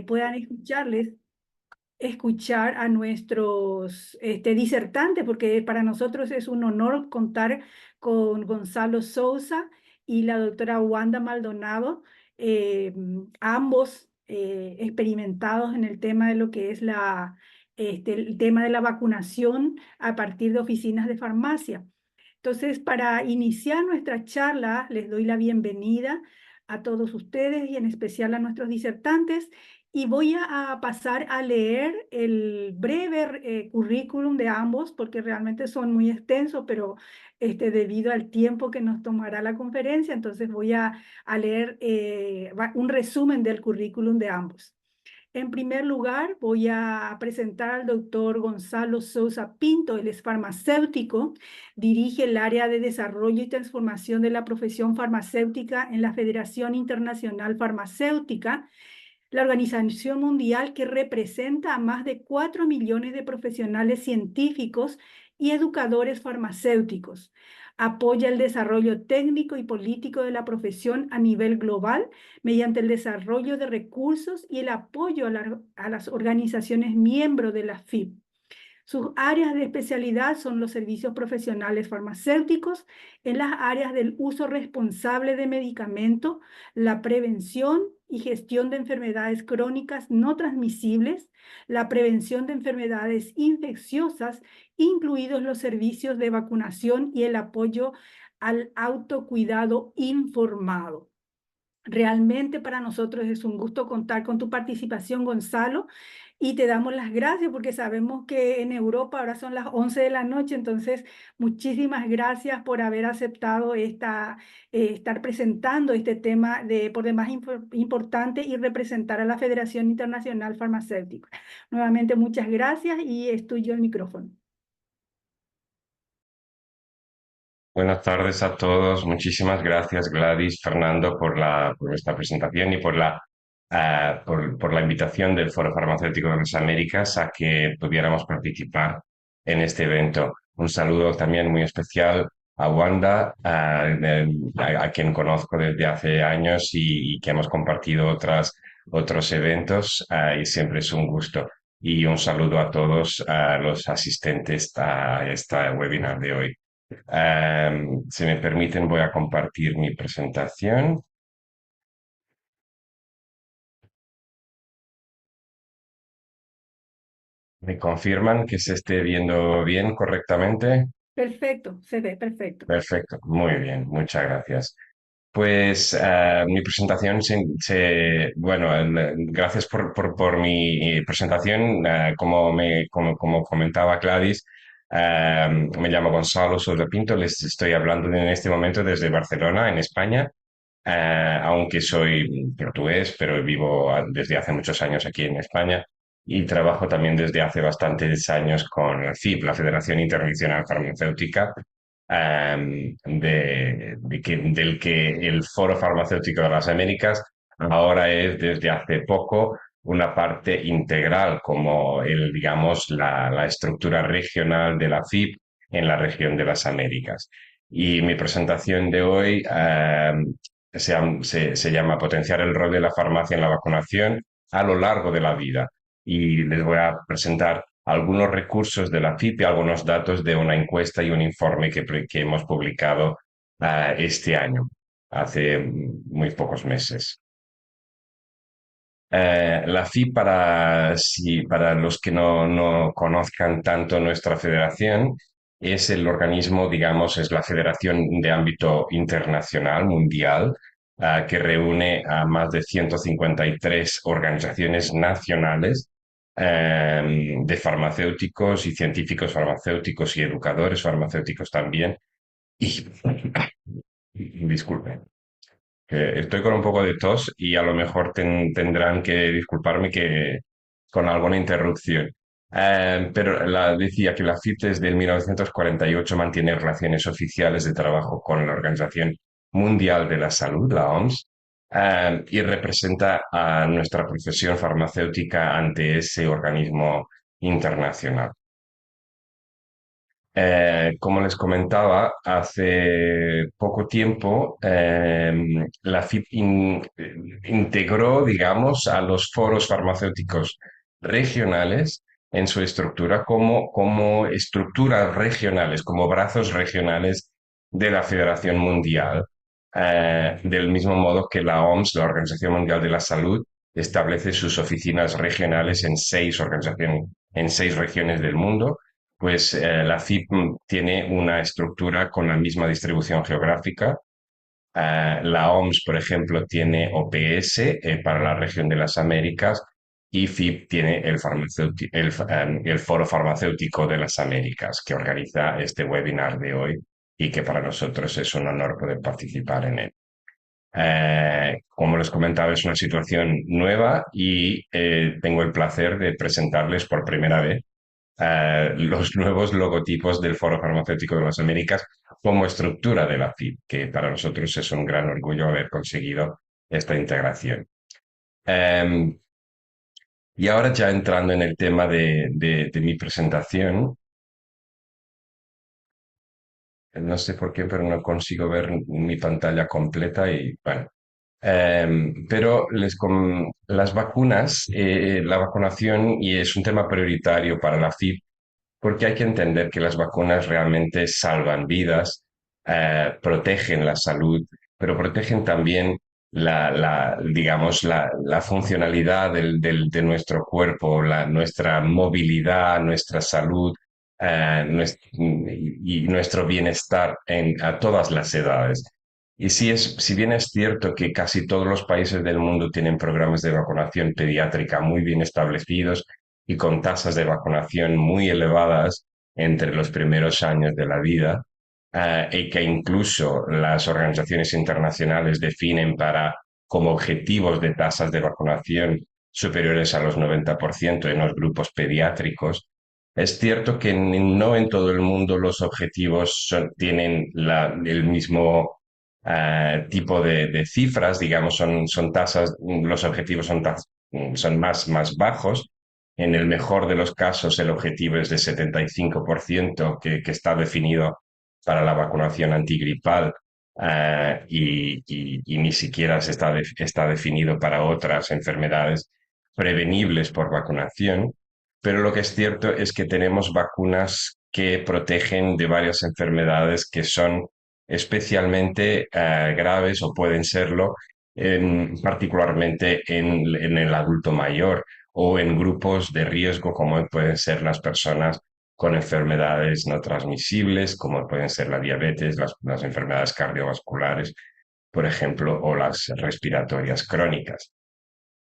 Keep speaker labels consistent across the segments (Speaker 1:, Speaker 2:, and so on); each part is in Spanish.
Speaker 1: puedan escuchar a nuestros disertantes, porque para nosotros es un honor contar con Gonzalo Sousa y la doctora Wanda Maldonado, ambos experimentados en el tema de lo que es el tema de la vacunación a partir de oficinas de farmacia. Entonces, para iniciar nuestra charla, les doy la bienvenida a todos ustedes y en especial a nuestros disertantes y voy a pasar a leer el breve currículum de ambos porque realmente son muy extensos, pero debido al tiempo que nos tomará la conferencia, entonces voy a leer un resumen del currículum de ambos. En primer lugar, voy a presentar al doctor Gonzalo Sousa Pinto. Él es farmacéutico, dirige el área de desarrollo y transformación de la profesión farmacéutica en la Federación Internacional Farmacéutica, la organización mundial que representa a más de 4 millones de profesionales científicos y educadores farmacéuticos. Apoya el desarrollo técnico y político de la profesión a nivel global mediante el desarrollo de recursos y el apoyo a las organizaciones miembros de la FIP. Sus áreas de especialidad son los servicios profesionales farmacéuticos en las áreas del uso responsable de medicamentos, la prevención y gestión de enfermedades crónicas no transmisibles, la prevención de enfermedades infecciosas, incluidos los servicios de vacunación y el apoyo al autocuidado informado. Realmente para nosotros es un gusto contar con tu participación, Gonzalo, y te damos las gracias porque sabemos que en Europa ahora son las 11 de la noche, entonces muchísimas gracias por haber aceptado estar presentando este tema por demás importante y representar a la Federación Internacional Farmacéutica. Nuevamente muchas gracias y es tuyo el micrófono.
Speaker 2: Buenas tardes a todos. Muchísimas gracias, Gladys, Fernando, por esta presentación y por la invitación del Foro Farmacéutico de las Américas a que pudiéramos participar en este evento. Un saludo también muy especial a Wanda, a quien conozco desde hace años y que hemos compartido otros eventos, y siempre es un gusto. Y un saludo a todos a los asistentes a esta webinar de hoy. Si me permiten, voy a compartir mi presentación. ¿Me confirman que se esté viendo bien correctamente?
Speaker 1: Perfecto, se ve perfecto.
Speaker 2: Perfecto, muy bien, muchas gracias. Pues mi presentación, bueno, gracias por mi presentación. Como comentaba Gladys, me llamo Gonzalo Soto Pinto, les estoy hablando en este momento desde Barcelona, en España. Aunque soy portugués, pero vivo desde hace muchos años aquí en España y trabajo también desde hace bastantes años con la FIP, la Federación Internacional Farmacéutica, del que el Foro Farmacéutico de las Américas ahora es desde hace poco una parte integral como digamos, la estructura regional de la FIP en la región de las Américas. Y mi presentación de hoy se llama Potenciar el rol de la farmacia en la vacunación a lo largo de la vida. Y les voy a presentar algunos recursos de la FIP y algunos datos de una encuesta y un informe que hemos publicado este año, hace muy pocos meses. La FIP, para los que no conozcan tanto nuestra federación, es el organismo, digamos, es la federación de ámbito internacional, mundial, que reúne a más de 153 organizaciones nacionales de farmacéuticos y científicos farmacéuticos y educadores farmacéuticos también. Y, disculpen, que estoy con un poco de tos y a lo mejor tendrán que disculparme que con alguna interrupción. Pero decía que la FIT desde el 1948 mantiene relaciones oficiales de trabajo con la Organización Mundial de la Salud, la OMS, y representa a nuestra profesión farmacéutica ante ese organismo internacional. Como les comentaba, hace poco tiempo la FIP integró, digamos, a los foros farmacéuticos regionales en su estructura como estructuras regionales, como brazos regionales de la Federación Mundial, del mismo modo que la OMS, la Organización Mundial de la Salud, establece sus oficinas regionales en seis regiones del mundo. Pues la FIP tiene una estructura con la misma distribución geográfica. La OMS, por ejemplo, tiene OPS para la región de las Américas y FIP tiene el Foro Farmacéutico de las Américas, que organiza este webinar de hoy y que para nosotros es un honor poder participar en él. Como les comentaba, es una situación nueva y tengo el placer de presentarles por primera vez los nuevos logotipos del Foro Farmacéutico de las Américas como estructura de la FIP, que para nosotros es un gran orgullo haber conseguido esta integración. Eh, y ahora ya entrando en el tema de mi presentación, no sé por qué, pero no consigo ver mi pantalla completa y bueno. Pero las vacunas, la vacunación, y es un tema prioritario para la FIP, porque hay que entender que las vacunas realmente salvan vidas, protegen la salud, pero protegen también digamos, la funcionalidad de nuestro cuerpo, nuestra movilidad, nuestra salud, y nuestro bienestar a todas las edades. Y si bien es cierto que casi todos los países del mundo tienen programas de vacunación pediátrica muy bien establecidos y con tasas de vacunación muy elevadas entre los primeros años de la vida, y que incluso las organizaciones internacionales definen como objetivos de tasas de vacunación superiores a los 90% en los grupos pediátricos. Es cierto que no en todo el mundo los objetivos tienen el mismo tipo de cifras, digamos, son tasas, los objetivos son más bajos. En el mejor de los casos, el objetivo es de 75% que está definido para la vacunación antigripal, y ni siquiera está definido para otras enfermedades prevenibles por vacunación. Pero lo que es cierto es que tenemos vacunas que protegen de varias enfermedades que son especialmente graves o pueden serlo, particularmente en el adulto mayor o en grupos de riesgo como pueden ser las personas con enfermedades no transmisibles, como pueden ser la diabetes, las enfermedades cardiovasculares, por ejemplo, o las respiratorias crónicas.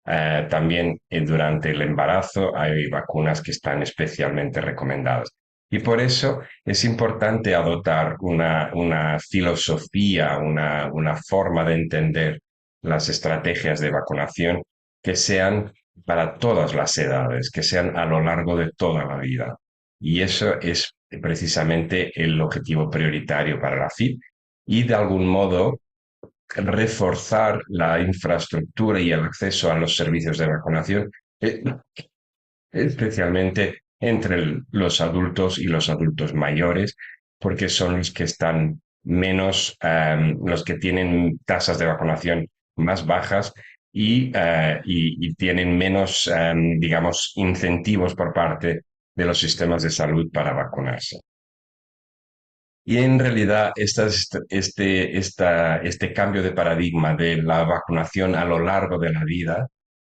Speaker 2: También durante el embarazo hay vacunas que están especialmente recomendadas. Y por eso es importante adoptar una filosofía, una forma de entender las estrategias de vacunación que sean para todas las edades, que sean a lo largo de toda la vida. Y eso es precisamente el objetivo prioritario para la FIP y de algún modo reforzar la infraestructura y el acceso a los servicios de vacunación, especialmente entre los adultos y los adultos mayores, porque son los que están menos, los que tienen tasas de vacunación más bajas y tienen menos, digamos, incentivos por parte de los sistemas de salud para vacunarse. Y en realidad este cambio de paradigma de la vacunación a lo largo de la vida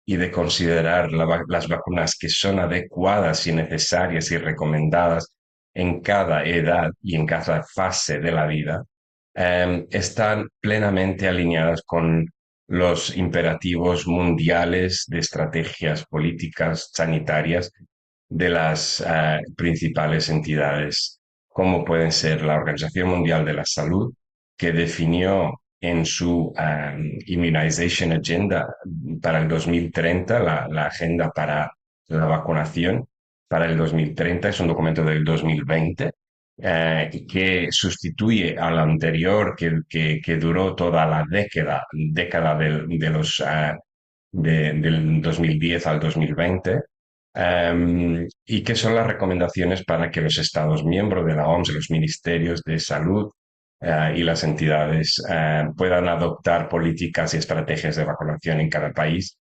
Speaker 2: y de considerar las vacunas que son adecuadas y necesarias y recomendadas en cada edad y en cada fase de la vida, están plenamente alineadas con los imperativos mundiales de estrategias políticas sanitarias de las principales entidades, como pueden ser la Organización Mundial de la Salud, que definió en su Immunization Agenda para el 2030, la agenda para la vacunación para el 2030, es un documento del 2020, que sustituye al anterior que duró toda la década del 2010 al 2020, ¿Y qué son las recomendaciones para que los Estados miembros de la OMS, los ministerios de salud y las entidades puedan adoptar políticas y estrategias de vacunación en cada país?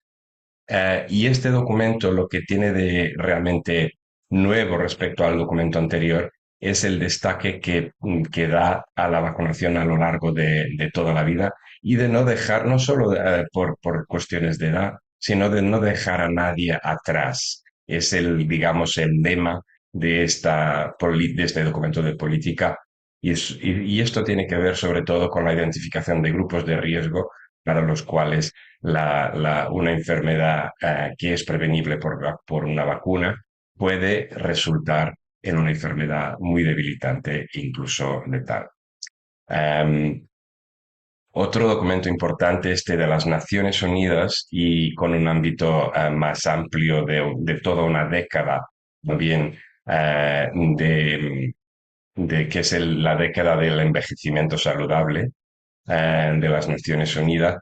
Speaker 2: Y este documento lo que tiene de realmente nuevo respecto al documento anterior es el destaque que da a la vacunación a lo largo de toda la vida y de no dejar, no solo por cuestiones de edad, sino de no dejar a nadie atrás. Es el, digamos, el lema de, de este documento de política y esto tiene que ver sobre todo con la identificación de grupos de riesgo para los cuales una enfermedad que es prevenible por una vacuna puede resultar en una enfermedad muy debilitante e incluso letal. Um, Otro documento importante, este de las Naciones Unidas y con un ámbito más amplio de toda una década, también de que es la década del envejecimiento saludable de las Naciones Unidas,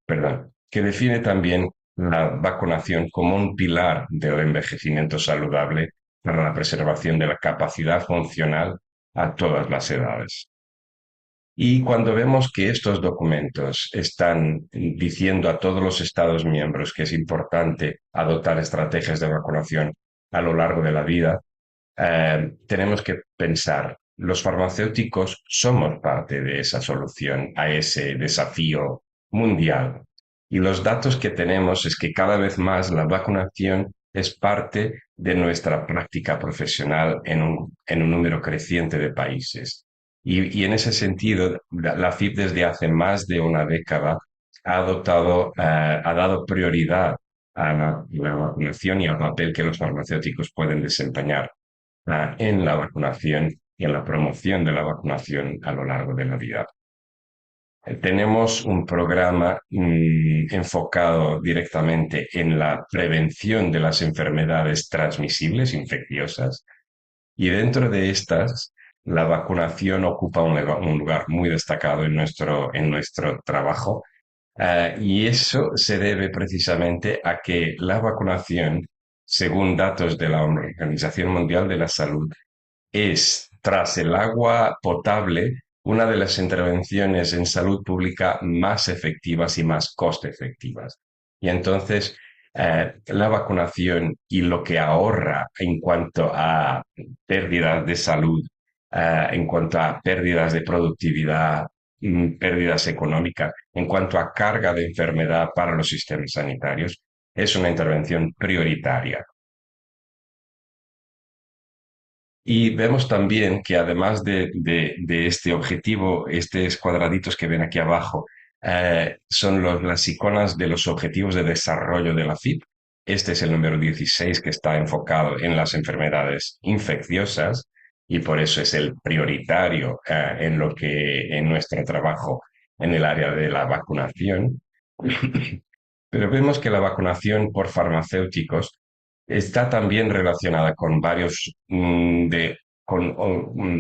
Speaker 2: perdón, que define también la vacunación como un pilar del envejecimiento saludable para la preservación de la capacidad funcional a todas las edades. Y cuando vemos que estos documentos están diciendo a todos los Estados miembros que es importante adoptar estrategias de vacunación a lo largo de la vida, tenemos que pensar, los farmacéuticos somos parte de esa solución a ese desafío mundial. Y los datos que tenemos es que cada vez más la vacunación es parte de nuestra práctica profesional en un número creciente de países. Y en ese sentido, la FIP desde hace más de una década ha dado prioridad a la vacunación y al papel que los farmacéuticos pueden desempeñar en la vacunación y en la promoción de la vacunación a lo largo de la vida. Tenemos un programa enfocado directamente en la prevención de las enfermedades transmisibles infecciosas y dentro de estas la vacunación ocupa un lugar muy destacado en nuestro trabajo. Y eso se debe precisamente a que la vacunación, según datos de la Organización Mundial de la Salud, es, tras el agua potable, una de las intervenciones en salud pública más efectivas y más coste efectivas. Y entonces, la vacunación y lo que ahorra en cuanto a pérdidas de salud, en cuanto a pérdidas de productividad, pérdidas económicas, en cuanto a carga de enfermedad para los sistemas sanitarios, es una intervención prioritaria. Y vemos también que además de este objetivo, estos cuadraditos que ven aquí abajo, son las iconas de los objetivos de desarrollo de la FIP. Este es el número 16 que está enfocado en las enfermedades infecciosas y por eso es el prioritario en nuestro trabajo en el área de la vacunación. Pero vemos que la vacunación por farmacéuticos está también relacionada con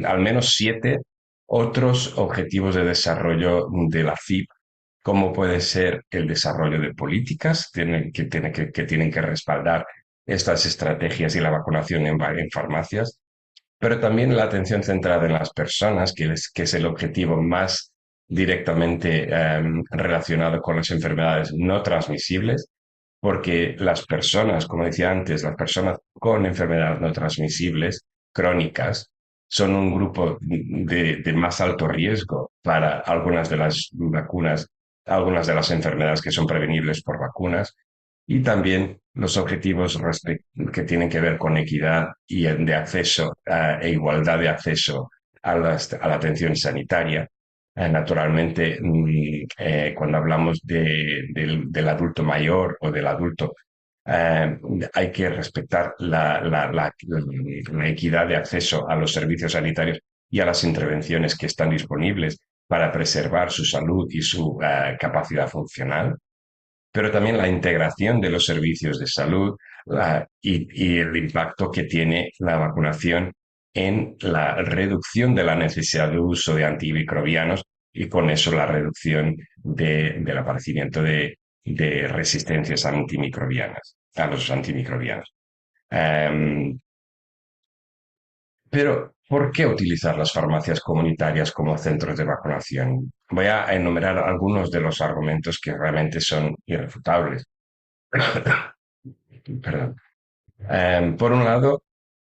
Speaker 2: al menos 7 otros objetivos de desarrollo de la FIP, como puede ser el desarrollo de políticas que tienen que respaldar estas estrategias y la vacunación en farmacias, pero también la atención centrada en las personas, que es el objetivo más directamente relacionado con las enfermedades no transmisibles, porque las personas, como decía antes, las personas con enfermedades no transmisibles crónicas son un grupo de más alto riesgo para algunas de las vacunas, algunas de las enfermedades que son prevenibles por vacunas, y también los objetivos que tienen que ver con equidad y de acceso e igualdad de acceso a la atención sanitaria. Naturalmente, cuando hablamos del adulto mayor o del adulto, hay que respetar la equidad de acceso a los servicios sanitarios y a las intervenciones que están disponibles para preservar su salud y su capacidad funcional, pero también la integración de los servicios de salud y el impacto que tiene la vacunación en la reducción de la necesidad de uso de antimicrobianos y con eso la reducción del aparecimiento de resistencias antimicrobianas. a los antimicrobianos. Em, pero, ¿por qué utilizar las farmacias comunitarias como centros de vacunación? Voy a enumerar algunos de los argumentos que realmente son irrefutables. Perdón. Por un lado,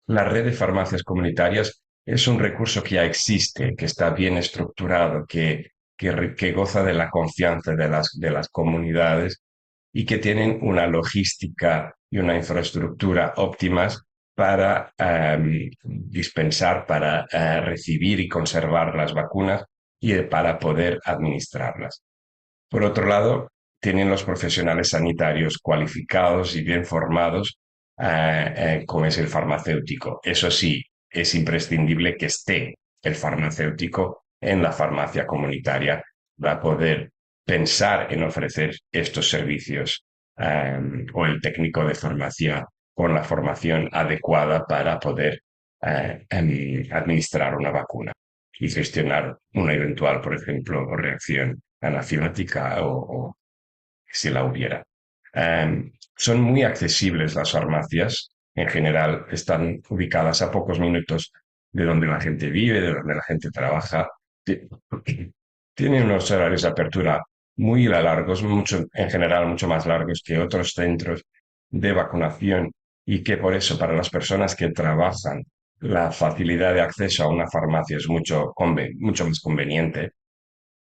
Speaker 2: la red de farmacias comunitarias es un recurso que ya existe, que está bien estructurado, que goza de la confianza de las comunidades y que tienen una logística y una infraestructura óptimas para dispensar, para recibir y conservar las vacunas y para poder administrarlas. Por otro lado, tienen los profesionales sanitarios cualificados y bien formados, como es el farmacéutico. Eso sí, es imprescindible que esté el farmacéutico en la farmacia comunitaria para poder pensar en ofrecer estos servicios, o el técnico de farmacia con la formación adecuada para poder administrar una vacuna y gestionar una eventual, por ejemplo, reacción anafilática o si la hubiera. Son muy accesibles las farmacias. En general, están ubicadas a pocos minutos de donde la gente vive, de donde la gente trabaja. Tienen unos horarios de apertura muy largos, mucho, en general mucho más largos que otros centros de vacunación y que por eso para las personas que trabajan la facilidad de acceso a una farmacia es mucho más conveniente.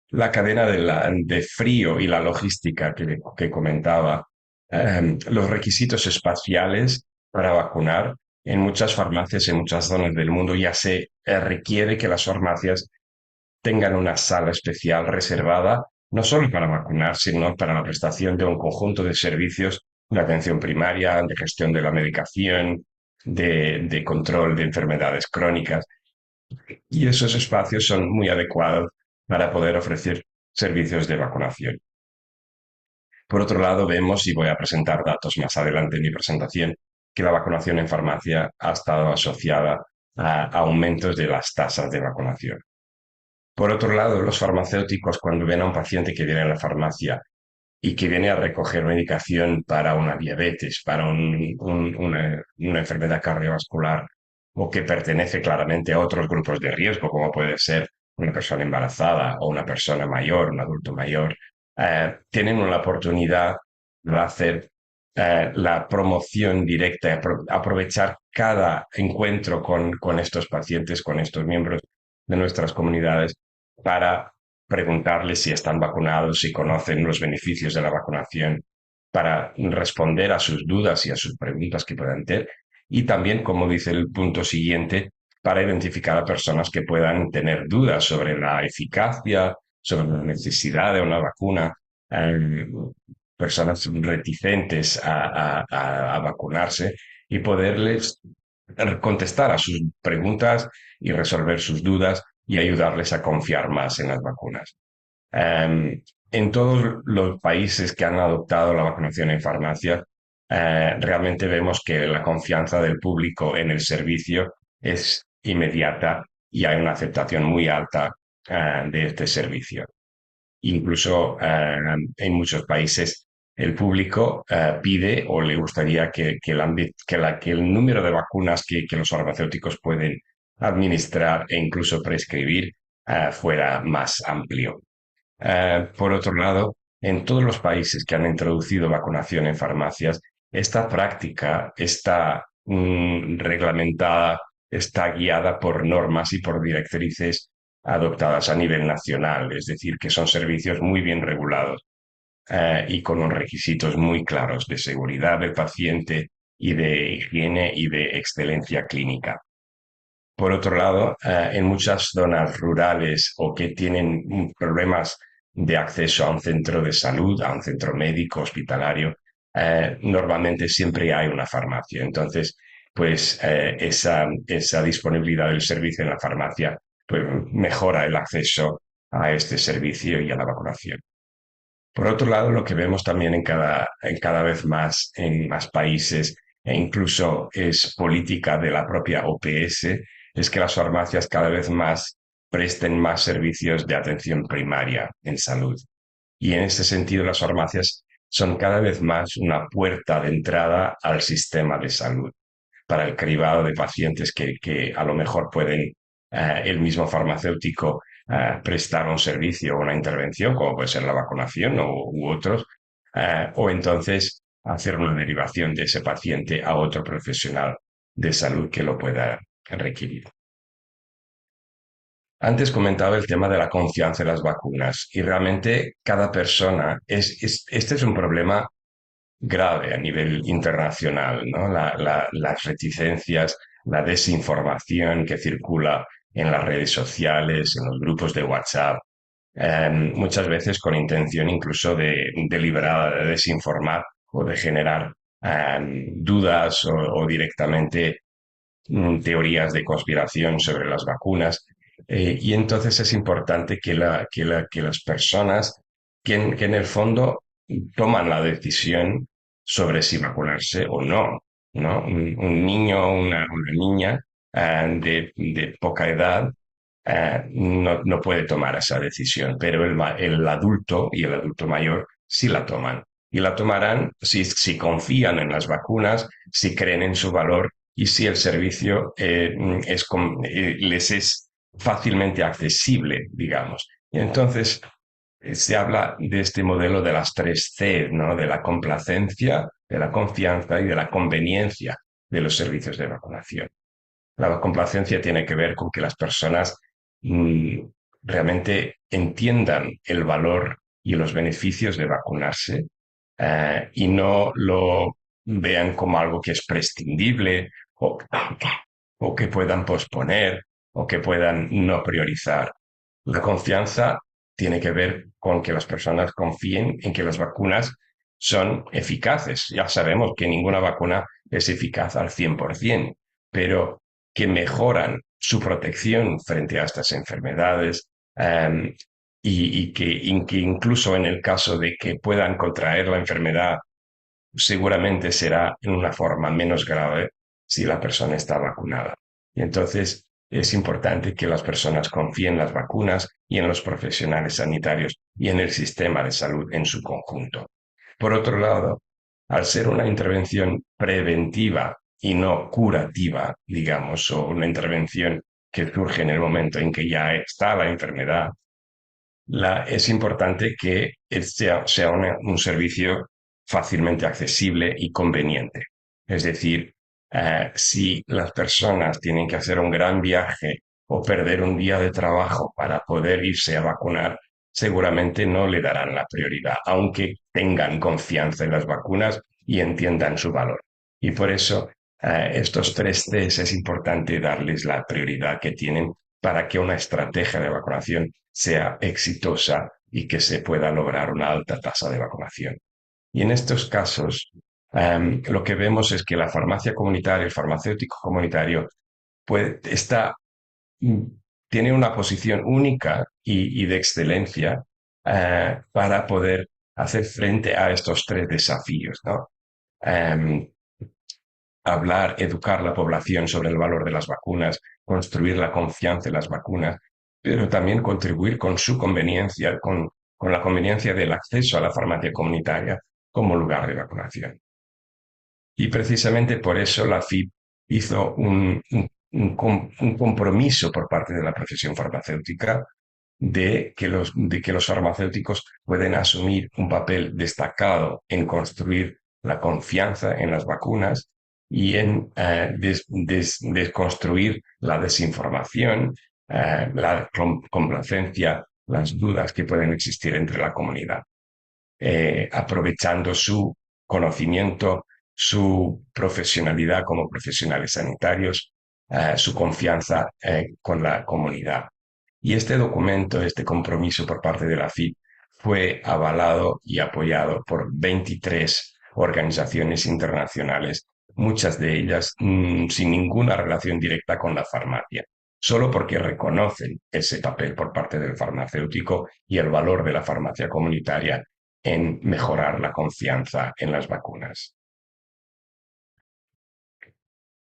Speaker 2: La cadena de frío y la logística que comentaba, los requisitos espaciales para vacunar en muchas farmacias, en muchas zonas del mundo, ya se requiere que las farmacias tengan una sala especial reservada no solo para vacunar, sino para la prestación de un conjunto de servicios de atención primaria, de gestión de la medicación, de control de enfermedades crónicas. Y esos espacios son muy adecuados para poder ofrecer servicios de vacunación. Por otro lado, vemos, y voy a presentar datos más adelante en mi presentación, que la vacunación en farmacia ha estado asociada a aumentos de las tasas de vacunación. Por otro lado, los farmacéuticos, cuando ven a un paciente que viene a la farmacia y que viene a recoger medicación para una diabetes, para una enfermedad cardiovascular o que pertenece claramente a otros grupos de riesgo, como puede ser una persona embarazada o una persona mayor, un adulto mayor, tienen una oportunidad de hacer la promoción directa, aprovechar cada encuentro con estos pacientes, con estos miembros de nuestras comunidades para preguntarles si están vacunados, si conocen los beneficios de la vacunación, para responder a sus dudas y a sus preguntas que puedan tener. Y también, como dice el punto siguiente, para identificar a personas que puedan tener dudas sobre la eficacia, sobre la necesidad de una vacuna, eh, personas reticentes a vacunarse y poderles contestar a sus preguntas y resolver sus dudas y ayudarles a confiar más en las vacunas. En todos los países que han adoptado la vacunación en farmacia, realmente vemos que la confianza del público en el servicio es inmediata y hay una aceptación muy alta de este servicio. Incluso en muchos países el público pide o le gustaría que el número de vacunas que los farmacéuticos pueden administrar e incluso prescribir fuera más amplio. Por otro lado, en todos los países que han introducido vacunación en farmacias, esta práctica está reglamentada, está guiada por normas y por directrices adoptadas a nivel nacional, es decir, que son servicios muy bien regulados, y con unos requisitos muy claros de seguridad del paciente y de higiene y de excelencia clínica. Por otro lado, en muchas zonas rurales o que tienen problemas de acceso a un centro de salud, a un centro médico, hospitalario, normalmente siempre hay una farmacia. Entonces, pues esa disponibilidad del servicio en la farmacia pues, mejora el acceso a este servicio y a la vacunación. Por otro lado, lo que vemos también en cada vez más en más países, e incluso es política de la propia OPS, es que las farmacias cada vez más presten más servicios de atención primaria en salud. Y en ese sentido, las farmacias son cada vez más una puerta de entrada al sistema de salud para el cribado de pacientes que a lo mejor pueden el mismo farmacéutico prestar un servicio o una intervención, como puede ser la vacunación u otros, o entonces hacer una derivación de ese paciente a otro profesional de salud que lo pueda requerir. Antes comentaba el tema de la confianza en las vacunas y realmente cada persona este es un problema grave a nivel internacional, ¿no? Las reticencias, la desinformación que circula en las redes sociales, en los grupos de WhatsApp, muchas veces con intención incluso deliberada de desinformar o de generar dudas o directamente teorías de conspiración sobre las vacunas. Y entonces es importante que las personas que en el fondo toman la decisión sobre si vacunarse o no, ¿no? Un niño o una niña de poca edad no puede tomar esa decisión, pero el adulto y el adulto mayor sí la toman. Y la tomarán si confían en las vacunas, si creen en su valor y si el servicio les es fácilmente accesible, digamos. Y entonces se habla de este modelo de las tres C, ¿no? De la complacencia, de la confianza y de la conveniencia de los servicios de vacunación. La complacencia tiene que ver con que las personas mm, realmente entiendan el valor y los beneficios de vacunarse y no lo vean como algo que es prescindible o que puedan posponer o que puedan no priorizar. La confianza tiene que ver con que las personas confíen en que las vacunas son eficaces. Ya sabemos que ninguna vacuna es eficaz al 100%, pero que mejoran su protección frente a estas enfermedades que incluso en el caso de que puedan contraer la enfermedad, seguramente será en una forma menos grave si la persona está vacunada. Y entonces es importante que las personas confíen en las vacunas y en los profesionales sanitarios y en el sistema de salud en su conjunto. Por otro lado, al ser una intervención preventiva y no curativa, digamos, o una intervención que surge en el momento en que ya está la enfermedad, es importante que sea un servicio fácilmente accesible y conveniente. Es decir, si las personas tienen que hacer un gran viaje o perder un día de trabajo para poder irse a vacunar, seguramente no le darán la prioridad, aunque tengan confianza en las vacunas y entiendan su valor. Y por eso estos tres Cs es importante darles la prioridad que tienen para que una estrategia de vacunación sea exitosa y que se pueda lograr una alta tasa de vacunación. Y en estos casos, lo que vemos es que la farmacia comunitaria, el farmacéutico comunitario, puede, mm, tiene una posición única y de excelencia para poder hacer frente a estos tres desafíos, ¿no? Hablar, educar a la población sobre el valor de las vacunas, construir la confianza en las vacunas, pero también contribuir con su conveniencia, con la conveniencia del acceso a la farmacia comunitaria como lugar de vacunación. Y precisamente por eso la FIP hizo un compromiso por parte de la profesión farmacéutica de que los farmacéuticos pueden asumir un papel destacado en construir la confianza en las vacunas y en desconstruir la desinformación, la complacencia, las dudas que pueden existir entre la comunidad, aprovechando su conocimiento, su profesionalidad como profesionales sanitarios, su confianza con la comunidad. Y este documento, este compromiso por parte de la FIP, fue avalado y apoyado por 23 organizaciones internacionales, muchas de ellas sin ninguna relación directa con la farmacia, solo porque reconocen ese papel por parte del farmacéutico y el valor de la farmacia comunitaria en mejorar la confianza en las vacunas.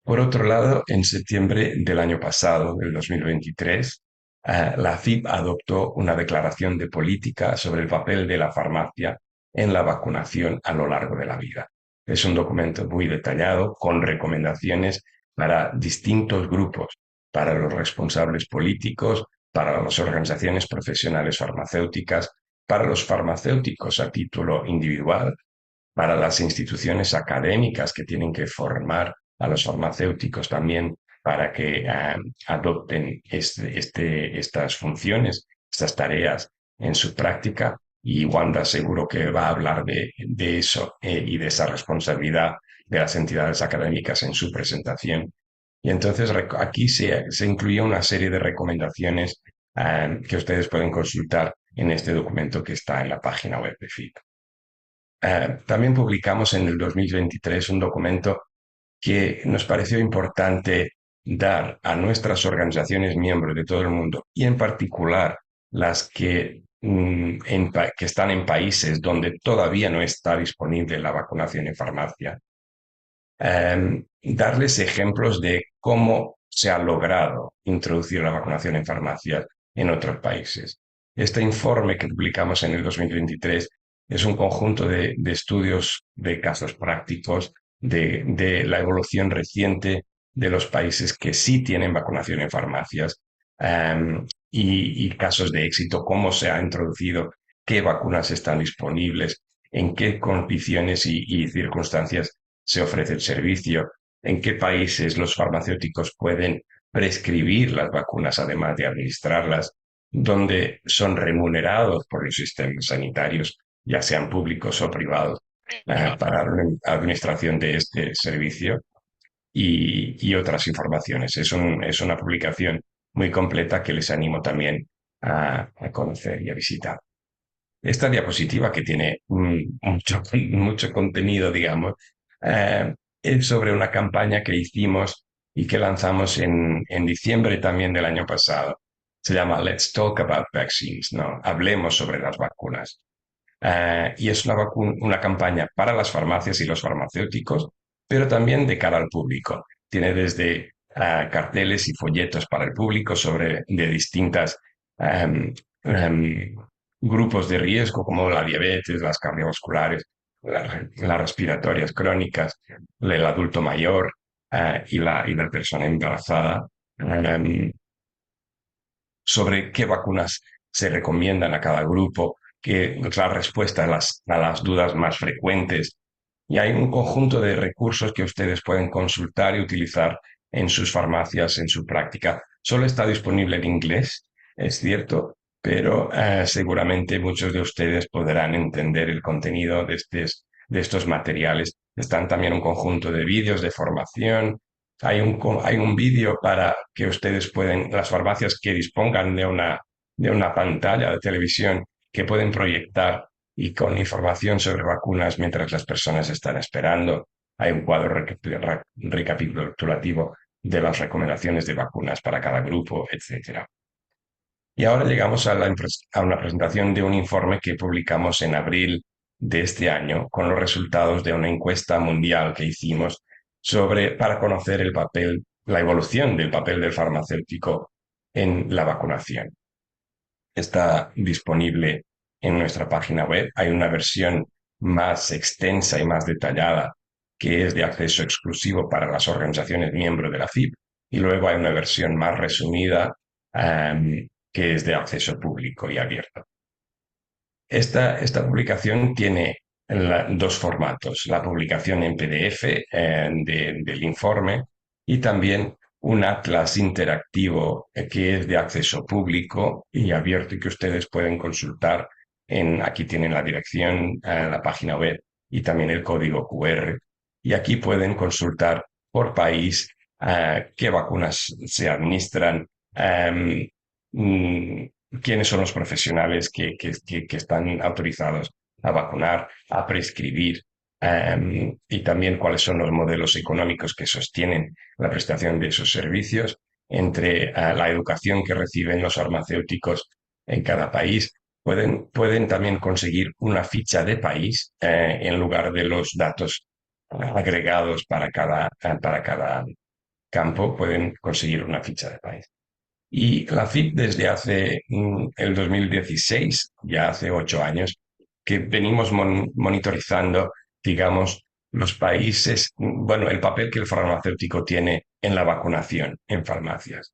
Speaker 2: Por otro lado, en septiembre del año pasado, del 2023, la FIP adoptó una declaración de política sobre el papel de la farmacia en la vacunación a lo largo de la vida. Es un documento muy detallado con recomendaciones para distintos grupos, para los responsables políticos, para las organizaciones profesionales farmacéuticas, para los farmacéuticos a título individual, para las instituciones académicas que tienen que formar a los farmacéuticos también para que adopten estas funciones, estas tareas en su práctica. Y Wanda seguro que va a hablar de eso y de esa responsabilidad de las entidades académicas en su presentación. Y entonces aquí se incluye una serie de recomendaciones que ustedes pueden consultar en este documento que está en la página web de FIP. También publicamos en el 2023 un documento que nos pareció importante dar a nuestras organizaciones miembros de todo el mundo y en particular las que están en países donde todavía no está disponible la vacunación en farmacia, darles ejemplos de cómo se ha logrado introducir la vacunación en farmacias en otros países. Este informe que publicamos en el 2023 es un conjunto de estudios de casos prácticos de la evolución reciente de los países que sí tienen vacunación en farmacias y casos de éxito, cómo se ha introducido, qué vacunas están disponibles, en qué condiciones y circunstancias se ofrece el servicio, en qué países los farmacéuticos pueden prescribir las vacunas además de administrarlas, dónde son remunerados por los sistemas sanitarios, ya sean públicos o privados, para la administración de este servicio y otras informaciones. Es una publicación muy completa que les animo también a conocer y a visitar. Esta diapositiva que tiene mucho contenido, digamos, es sobre una campaña que hicimos y que lanzamos en diciembre también del año pasado. Se llama Let's Talk About Vaccines, ¿no? Hablemos sobre las vacunas. Y es una campaña para las farmacias y los farmacéuticos, pero también de cara al público. Tiene desde carteles y folletos para el público de distintas em, em, grupos de riesgo como la diabetes, las cardiovasculares, las respiratorias crónicas, el adulto mayor y la persona embarazada, sobre qué vacunas se recomiendan a cada grupo, que la respuesta a las dudas más frecuentes. Y hay un conjunto de recursos que ustedes pueden consultar y utilizar en sus farmacias, en su práctica. Solo está disponible en inglés, es cierto, pero seguramente muchos de ustedes podrán entender el contenido de estos materiales. Están también un conjunto de vídeos de formación. Hay un vídeo para que ustedes pueden, las farmacias que dispongan de una pantalla de televisión que pueden proyectar y con información sobre vacunas mientras las personas están esperando. Hay un cuadro recapitulativo de las recomendaciones de vacunas para cada grupo, etc. Y ahora llegamos a una presentación de un informe que publicamos en abril de este año con los resultados de una encuesta mundial que hicimos para conocer la evolución del papel del farmacéutico en la vacunación. Está disponible en nuestra página web. Hay una versión más extensa y más detallada que es de acceso exclusivo para las organizaciones miembros de la FIP. Y luego hay una versión más resumida que es de acceso público y abierto. Esta publicación tiene dos formatos, la publicación en PDF del informe y también un atlas interactivo que es de acceso público y abierto y que ustedes pueden consultar. Aquí tienen la dirección, la página web y también el código QR. Y aquí pueden consultar por país qué vacunas se administran, quiénes son los profesionales que están autorizados a vacunar, a prescribir, y también cuáles son los modelos económicos que sostienen la prestación de esos servicios, entre la educación que reciben los farmacéuticos en cada país. Pueden también conseguir una ficha de país en lugar de los datos agregados para cada campo, pueden conseguir una ficha de país. Y la FIP desde hace el 2016, ya hace 8 años, que venimos monitorizando, digamos, los países, bueno, el papel que el farmacéutico tiene en la vacunación en farmacias.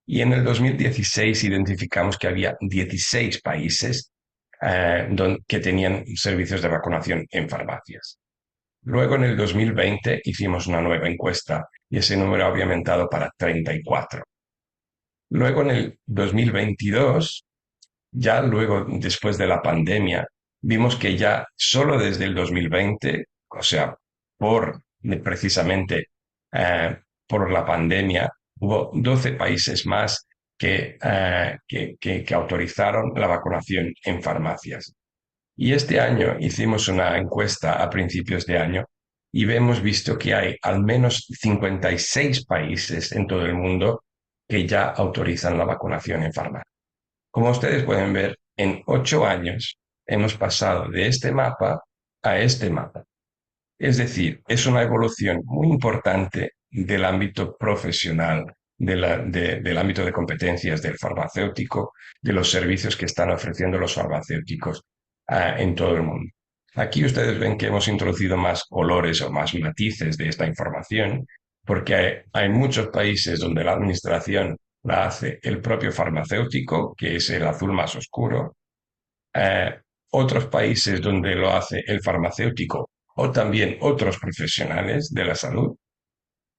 Speaker 2: Y en el 2016 identificamos que había 16 países que tenían servicios de vacunación en farmacias. Luego, en el 2020, hicimos una nueva encuesta y ese número había aumentado para 34. Luego, en el 2022, ya luego, después de la pandemia, vimos que ya solo desde el 2020, o sea, por precisamente por la pandemia, hubo 12 países más que autorizaron la vacunación en farmacias. Y este año hicimos una encuesta a principios de año y hemos visto que hay al menos 56 países en todo el mundo que ya autorizan la vacunación en farmacia. Como ustedes pueden ver, en 8 años hemos pasado de este mapa a este mapa. Es decir, es una evolución muy importante del ámbito profesional, del ámbito de competencias del farmacéutico, de los servicios que están ofreciendo los farmacéuticos en todo el mundo. Aquí ustedes ven que hemos introducido más colores o más matices de esta información, porque hay muchos países donde la administración la hace el propio farmacéutico, que es el azul más oscuro, eh, otros países donde lo hace el farmacéutico o también otros profesionales de la salud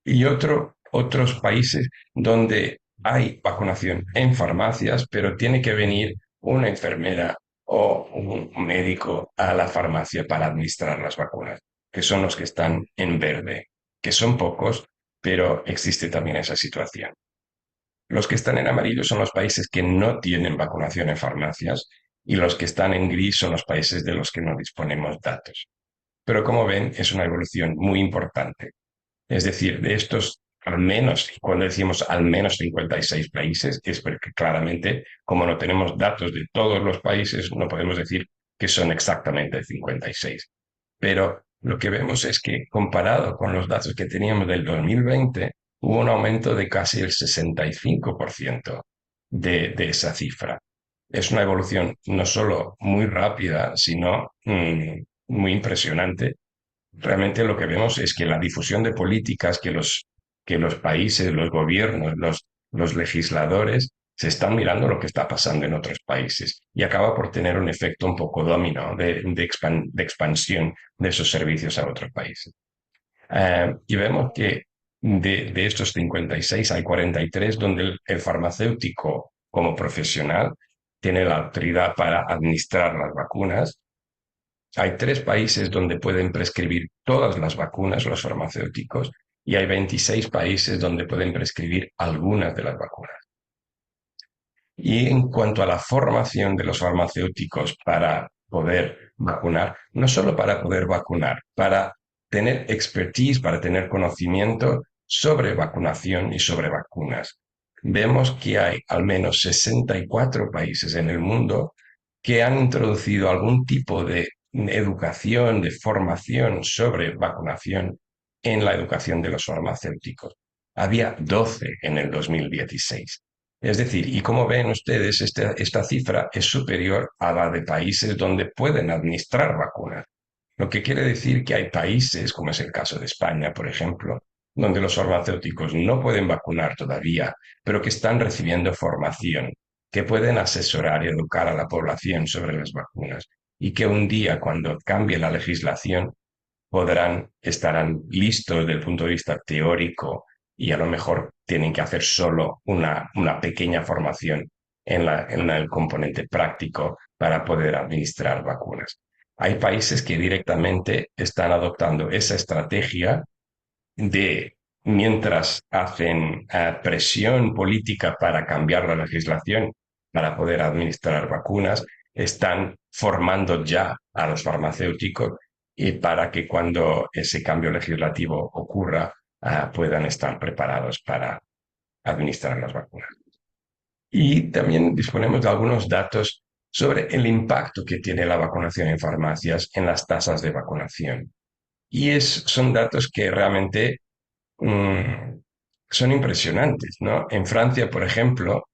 Speaker 2: y otros países donde hay vacunación en farmacias, pero tiene que venir una enfermera o un médico a la farmacia para administrar las vacunas, que son los que están en verde, que son pocos, pero existe también esa situación. Los que están en amarillo son los países que no tienen vacunación en farmacias y los que están en gris son los países de los que no disponemos datos. Pero como ven, es una evolución muy importante. Es decir, de estos al menos, cuando decimos al menos 56 países, es porque claramente, como no tenemos datos de todos los países, no podemos decir que son exactamente 56. Pero lo que vemos es que comparado con los datos que teníamos del 2020, hubo un aumento de casi el 65% de esa cifra. Es una evolución no solo muy rápida, sino muy impresionante. Realmente lo que vemos es que la difusión de políticas que los países, los gobiernos, los legisladores se están mirando lo que está pasando en otros países y acaba por tener un efecto un poco dominó de expansión de esos servicios a otros países. Y vemos que de estos 56 hay 43 donde el farmacéutico como profesional tiene la autoridad para administrar las vacunas. Hay 3 países donde pueden prescribir todas las vacunas los farmacéuticos y hay 26 países donde pueden prescribir algunas de las vacunas. Y en cuanto a la formación de los farmacéuticos para poder vacunar, no solo para poder vacunar, para tener expertise, para tener conocimiento sobre vacunación y sobre vacunas. Vemos que hay al menos 64 países en el mundo que han introducido algún tipo de educación, de formación sobre vacunación en la educación de los farmacéuticos. Había 12 en el 2016. Es decir, y como ven ustedes, esta cifra es superior a la de países donde pueden administrar vacunas. Lo que quiere decir que hay países, como es el caso de España, por ejemplo, donde los farmacéuticos no pueden vacunar todavía, pero que están recibiendo formación, que pueden asesorar y educar a la población sobre las vacunas y que un día, cuando cambie la legislación, estarán listos desde el punto de vista teórico y a lo mejor tienen que hacer solo una pequeña formación en el componente práctico para poder administrar vacunas. Hay países que directamente están adoptando esa estrategia de, mientras hacen presión política para cambiar la legislación, para poder administrar vacunas, están formando ya a los farmacéuticos y para que cuando ese cambio legislativo ocurra, puedan estar preparados para administrar las vacunas. Y también disponemos de algunos datos sobre el impacto que tiene la vacunación en farmacias en las tasas de vacunación. Y son datos que realmente son impresionantes, ¿no? En Francia, por ejemplo,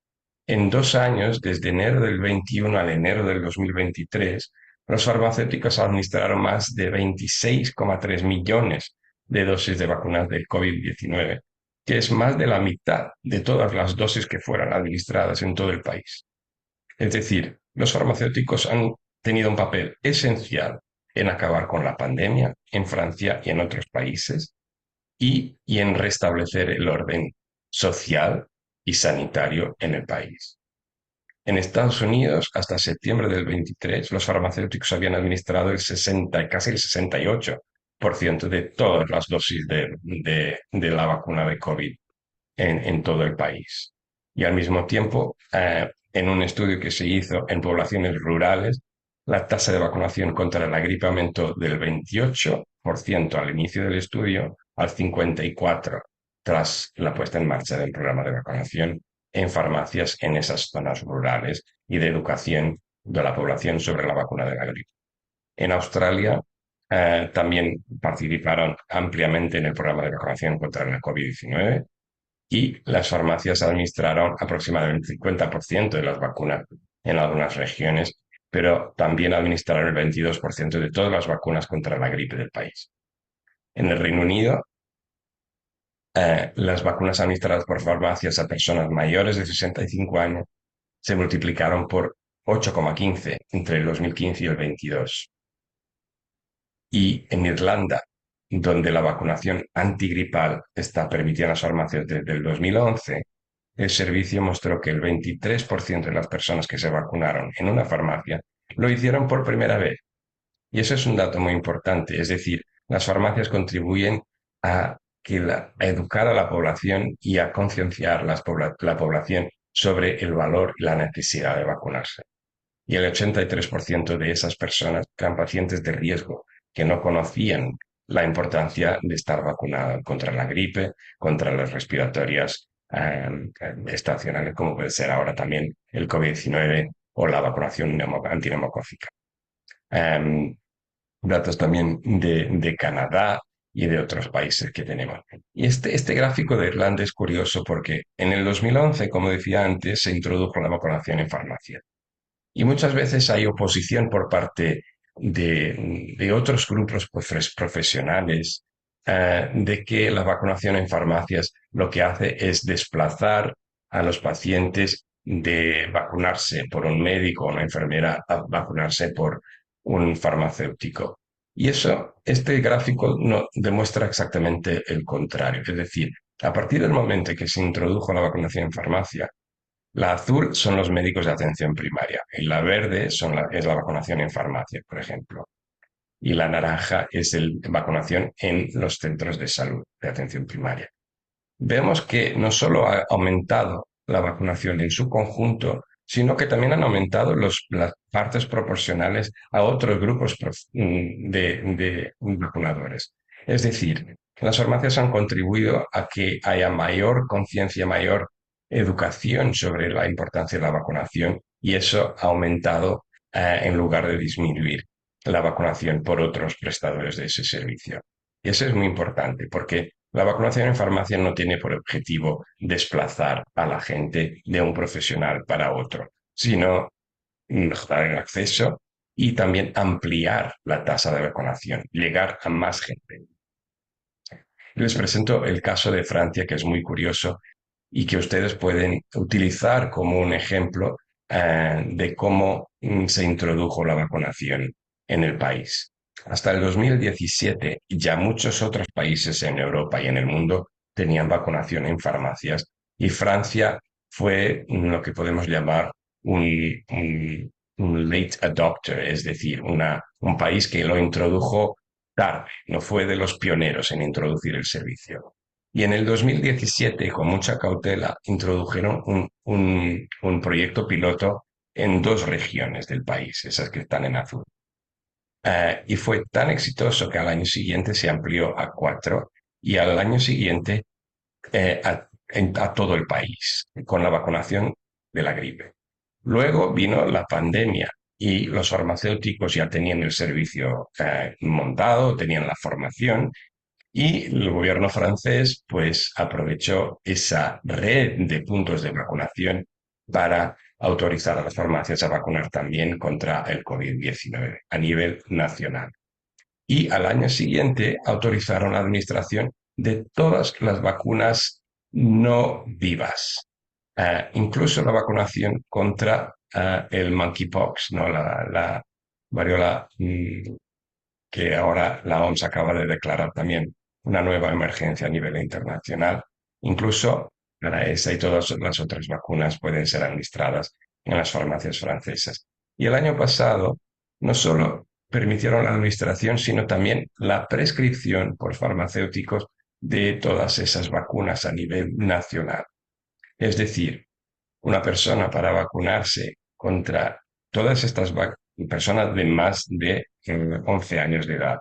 Speaker 2: en 2 años, desde enero del 21 al enero del 2023, los farmacéuticos administraron más de 26,3 millones de dosis de vacunas del COVID-19, que es más de la mitad de todas las dosis que fueran administradas en todo el país. Es decir, los farmacéuticos han tenido un papel esencial en acabar con la pandemia en Francia y en otros países y en restablecer el orden social y sanitario en el país. En Estados Unidos, hasta septiembre del 23, los farmacéuticos habían administrado el 60, casi el 68% de todas las dosis de la vacuna de COVID en todo el país. Y al mismo tiempo, en un estudio que se hizo en poblaciones rurales, la tasa de vacunación contra la gripe aumentó del 28% al inicio del estudio al 54% tras la puesta en marcha del programa de vacunación en farmacias en esas zonas rurales y de educación de la población sobre la vacuna de la gripe. En Australia también participaron ampliamente en el programa de vacunación contra la COVID-19 y las farmacias administraron aproximadamente el 50% de las vacunas en algunas regiones, pero también administraron el 22% de todas las vacunas contra la gripe del país. En el Reino Unido, las vacunas administradas por farmacias a personas mayores de 65 años se multiplicaron por 8,15 entre el 2015 y el 22. Y en Irlanda, donde la vacunación antigripal está permitida en las farmacias desde el 2011, el servicio mostró que el 23% de las personas que se vacunaron en una farmacia lo hicieron por primera vez. Y eso es un dato muy importante. Es decir, las farmacias contribuyen a a educar a la población y a concienciar la población sobre el valor y la necesidad de vacunarse. Y el 83% de esas personas eran pacientes de riesgo que no conocían la importancia de estar vacunado contra la gripe, contra las respiratorias estacionales, como puede ser ahora también el COVID-19 o la vacunación antineumocócica. Datos también de Canadá y de otros países que tenemos. Y este gráfico de Irlanda es curioso porque en el 2011, como decía antes, se introdujo la vacunación en farmacia. Y muchas veces hay oposición por parte de otros grupos profesionales de que la vacunación en farmacias lo que hace es desplazar a los pacientes de vacunarse por un médico o una enfermera a vacunarse por un farmacéutico. Y este gráfico no, demuestra exactamente el contrario. Es decir, a partir del momento que se introdujo la vacunación en farmacia, la azul son los médicos de atención primaria y la verde es la vacunación en farmacia, por ejemplo. Y la naranja es la vacunación en los centros de salud de atención primaria. Vemos que no solo ha aumentado la vacunación en su conjunto, sino que también han aumentado las partes proporcionales a otros grupos de vacunadores. Es decir, las farmacias han contribuido a que haya mayor conciencia, mayor educación sobre la importancia de la vacunación y eso ha aumentado en lugar de disminuir la vacunación por otros prestadores de ese servicio. Y eso es muy importante porque la vacunación en farmacia no tiene por objetivo desplazar a la gente de un profesional para otro, sino mejorar el acceso y también ampliar la tasa de vacunación, llegar a más gente. Les presento el caso de Francia, que es muy curioso y que ustedes pueden utilizar como un ejemplo de cómo se introdujo la vacunación en el país. Hasta el 2017, ya muchos otros países en Europa y en el mundo tenían vacunación en farmacias y Francia fue lo que podemos llamar un late adopter, es decir, un país que lo introdujo tarde, no fue de los pioneros en introducir el servicio. Y en el 2017, con mucha cautela, introdujeron un proyecto piloto en 2 regiones del país, esas que están en azul. Y fue tan exitoso que al año siguiente se amplió a 4 y al año siguiente a todo el país, con la vacunación de la gripe. Luego vino la pandemia y los farmacéuticos ya tenían el servicio montado, tenían la formación y el gobierno francés pues aprovechó esa red de puntos de vacunación para autorizar a las farmacias a vacunar también contra el COVID-19 a nivel nacional. Y al año siguiente autorizaron la administración de todas las vacunas no vivas, incluso la vacunación contra el monkeypox, ¿no? La variola, que ahora la OMS acaba de declarar también una nueva emergencia a nivel internacional. Incluso para esa y todas las otras vacunas pueden ser administradas en las farmacias francesas. Y el año pasado no solo permitieron la administración, sino también la prescripción por farmacéuticos de todas esas vacunas a nivel nacional. Es decir, una persona para vacunarse contra todas estas personas de más de 11 años de edad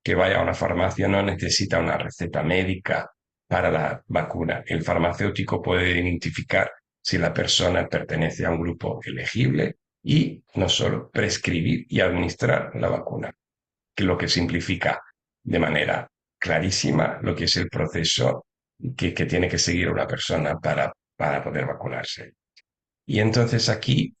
Speaker 2: que vaya a una farmacia no necesita una receta médica para la vacuna. El farmacéutico puede identificar si la persona pertenece a un grupo elegible y no solo prescribir y administrar la vacuna, que lo que simplifica de manera clarísima lo que es el proceso que tiene que seguir una persona para poder vacunarse. Y entonces aquí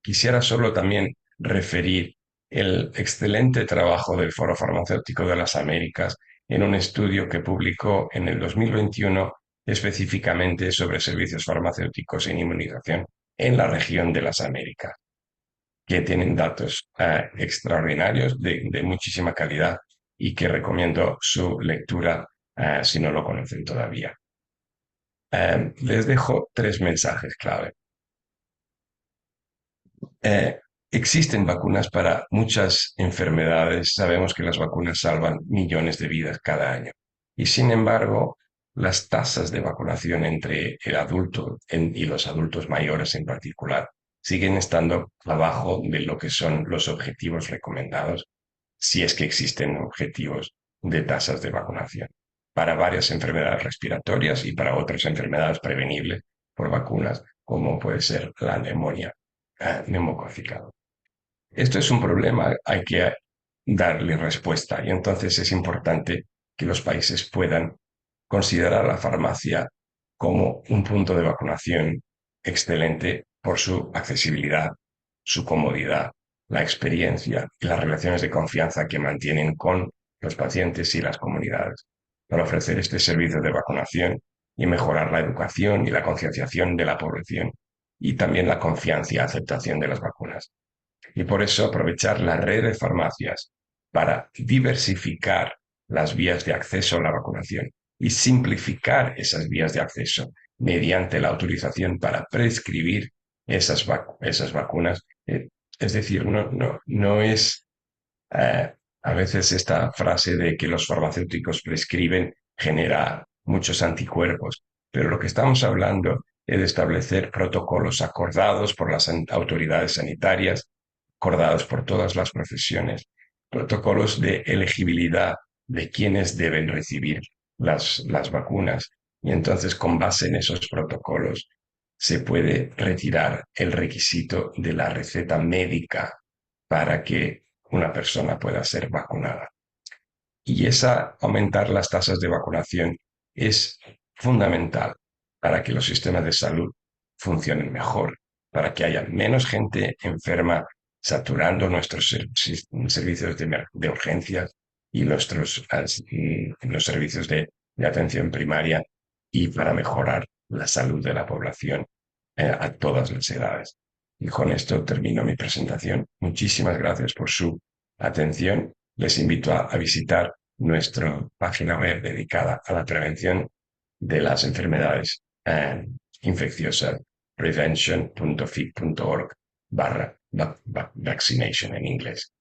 Speaker 2: quisiera solo también referir el excelente trabajo del Foro Farmacéutico de las Américas en un estudio que publicó en el 2021 específicamente sobre servicios farmacéuticos en inmunización en la región de las Américas, que tienen datos extraordinarios de muchísima calidad y que recomiendo su lectura si no lo conocen todavía. Les dejo 3 mensajes clave. Existen vacunas para muchas enfermedades. Sabemos que las vacunas salvan millones de vidas cada año. Y sin embargo, las tasas de vacunación entre el adulto y los adultos mayores en particular siguen estando abajo de lo que son los objetivos recomendados, si es que existen objetivos de tasas de vacunación, para varias enfermedades respiratorias y para otras enfermedades prevenibles por vacunas, como puede ser la neumonía neumocócica. Esto es un problema, hay que darle respuesta y entonces es importante que los países puedan considerar la farmacia como un punto de vacunación excelente por su accesibilidad, su comodidad, la experiencia y las relaciones de confianza que mantienen con los pacientes y las comunidades, para ofrecer este servicio de vacunación y mejorar la educación y la concienciación de la población y también la confianza y aceptación de las vacunas. Y por eso aprovechar la red de farmacias para diversificar las vías de acceso a la vacunación y simplificar esas vías de acceso mediante la autorización para prescribir esas vacunas. Es decir, no es a veces esta frase de que los farmacéuticos prescriben genera muchos anticuerpos, pero lo que estamos hablando es de establecer protocolos acordados por las autoridades sanitarias, acordados por todas las profesiones, protocolos de elegibilidad de quienes deben recibir las vacunas. Y entonces, con base en esos protocolos, se puede retirar el requisito de la receta médica para que una persona pueda ser vacunada. Y aumentar las tasas de vacunación es fundamental para que los sistemas de salud funcionen mejor, para que haya menos gente enferma saturando nuestros servicios de urgencias y los servicios de atención primaria y para mejorar la salud de la población a todas las edades. Y con esto termino mi presentación. Muchísimas gracias por su atención. Les invito a visitar nuestra página web dedicada a la prevención de las enfermedades infecciosas, prevention.fic.org/vaccination en inglés.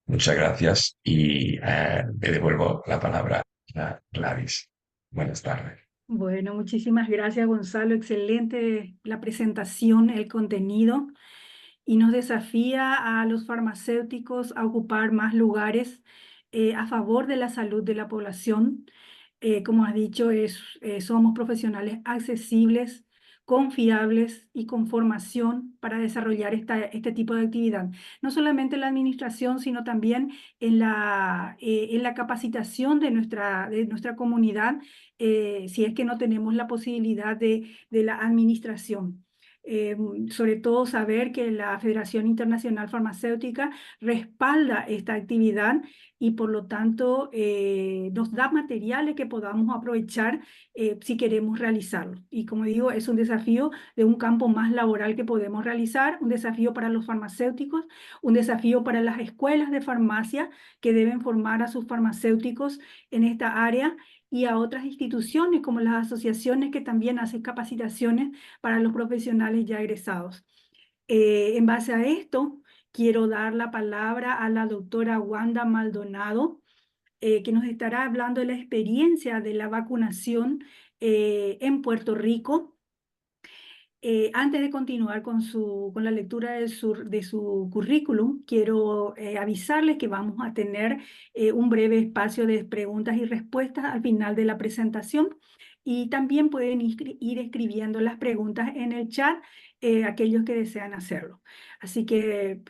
Speaker 2: Muchas gracias y le devuelvo la palabra a Gladys. Buenas tardes.
Speaker 1: Bueno, muchísimas gracias, Gonzalo. Excelente la presentación, el contenido, y nos desafía a los farmacéuticos a ocupar más lugares a favor de la salud de la población. Como has dicho, somos profesionales accesibles, confiables y con formación para desarrollar este tipo de actividad. No solamente en la administración, sino también en la capacitación de nuestra comunidad, si es que no tenemos la posibilidad de la administración. Sobre todo saber que la Federación Internacional Farmacéutica respalda esta actividad y por lo tanto nos da materiales que podamos aprovechar si queremos realizarlo. Y como digo, es un desafío de un campo más laboral que podemos realizar, un desafío para los farmacéuticos, un desafío para las escuelas de farmacia que deben formar a sus farmacéuticos en esta área y a otras instituciones como las asociaciones que también hacen capacitaciones para los profesionales ya egresados. En base a esto, quiero dar la palabra a la doctora Wanda Maldonado, que nos estará hablando de la experiencia de la vacunación en Puerto Rico. Antes de continuar con la lectura de su currículum, quiero avisarles que vamos a tener un breve espacio de preguntas y respuestas al final de la presentación y también pueden ir escribiendo las preguntas en el chat, aquellos que desean hacerlo. Así que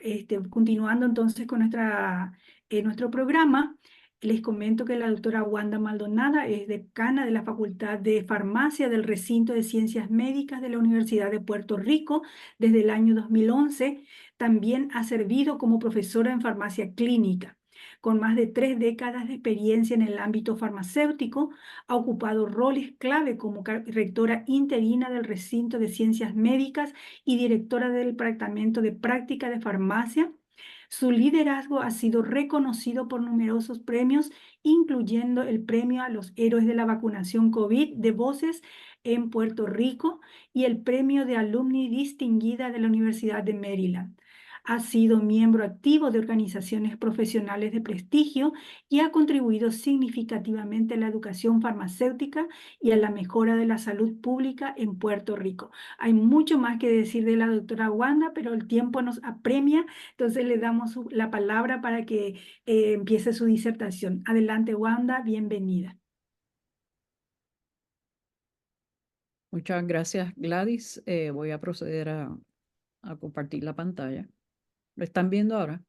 Speaker 1: continuando entonces con nuestro programa. Les comento que la doctora Wanda Maldonada es decana de la Facultad de Farmacia del Recinto de Ciencias Médicas de la Universidad de Puerto Rico desde el año 2011. También ha servido como profesora en farmacia clínica. Con más de 3 décadas de experiencia en el ámbito farmacéutico, ha ocupado roles clave como rectora interina del Recinto de Ciencias Médicas y directora del Departamento de Práctica de Farmacia. Su liderazgo ha sido reconocido por numerosos premios, incluyendo el Premio a los Héroes de la Vacunación COVID de Voces en Puerto Rico y el Premio de Alumni Distinguida de la Universidad de Maryland. Ha sido miembro activo de organizaciones profesionales de prestigio y ha contribuido significativamente a la educación farmacéutica y a la mejora de la salud pública en Puerto Rico. Hay mucho más que decir de la doctora Wanda, pero el tiempo nos apremia, entonces le damos la palabra para que empiece su disertación. Adelante, Wanda, bienvenida.
Speaker 3: Muchas gracias, Gladys. Voy a proceder a compartir la pantalla. ¿Lo están viendo ahora?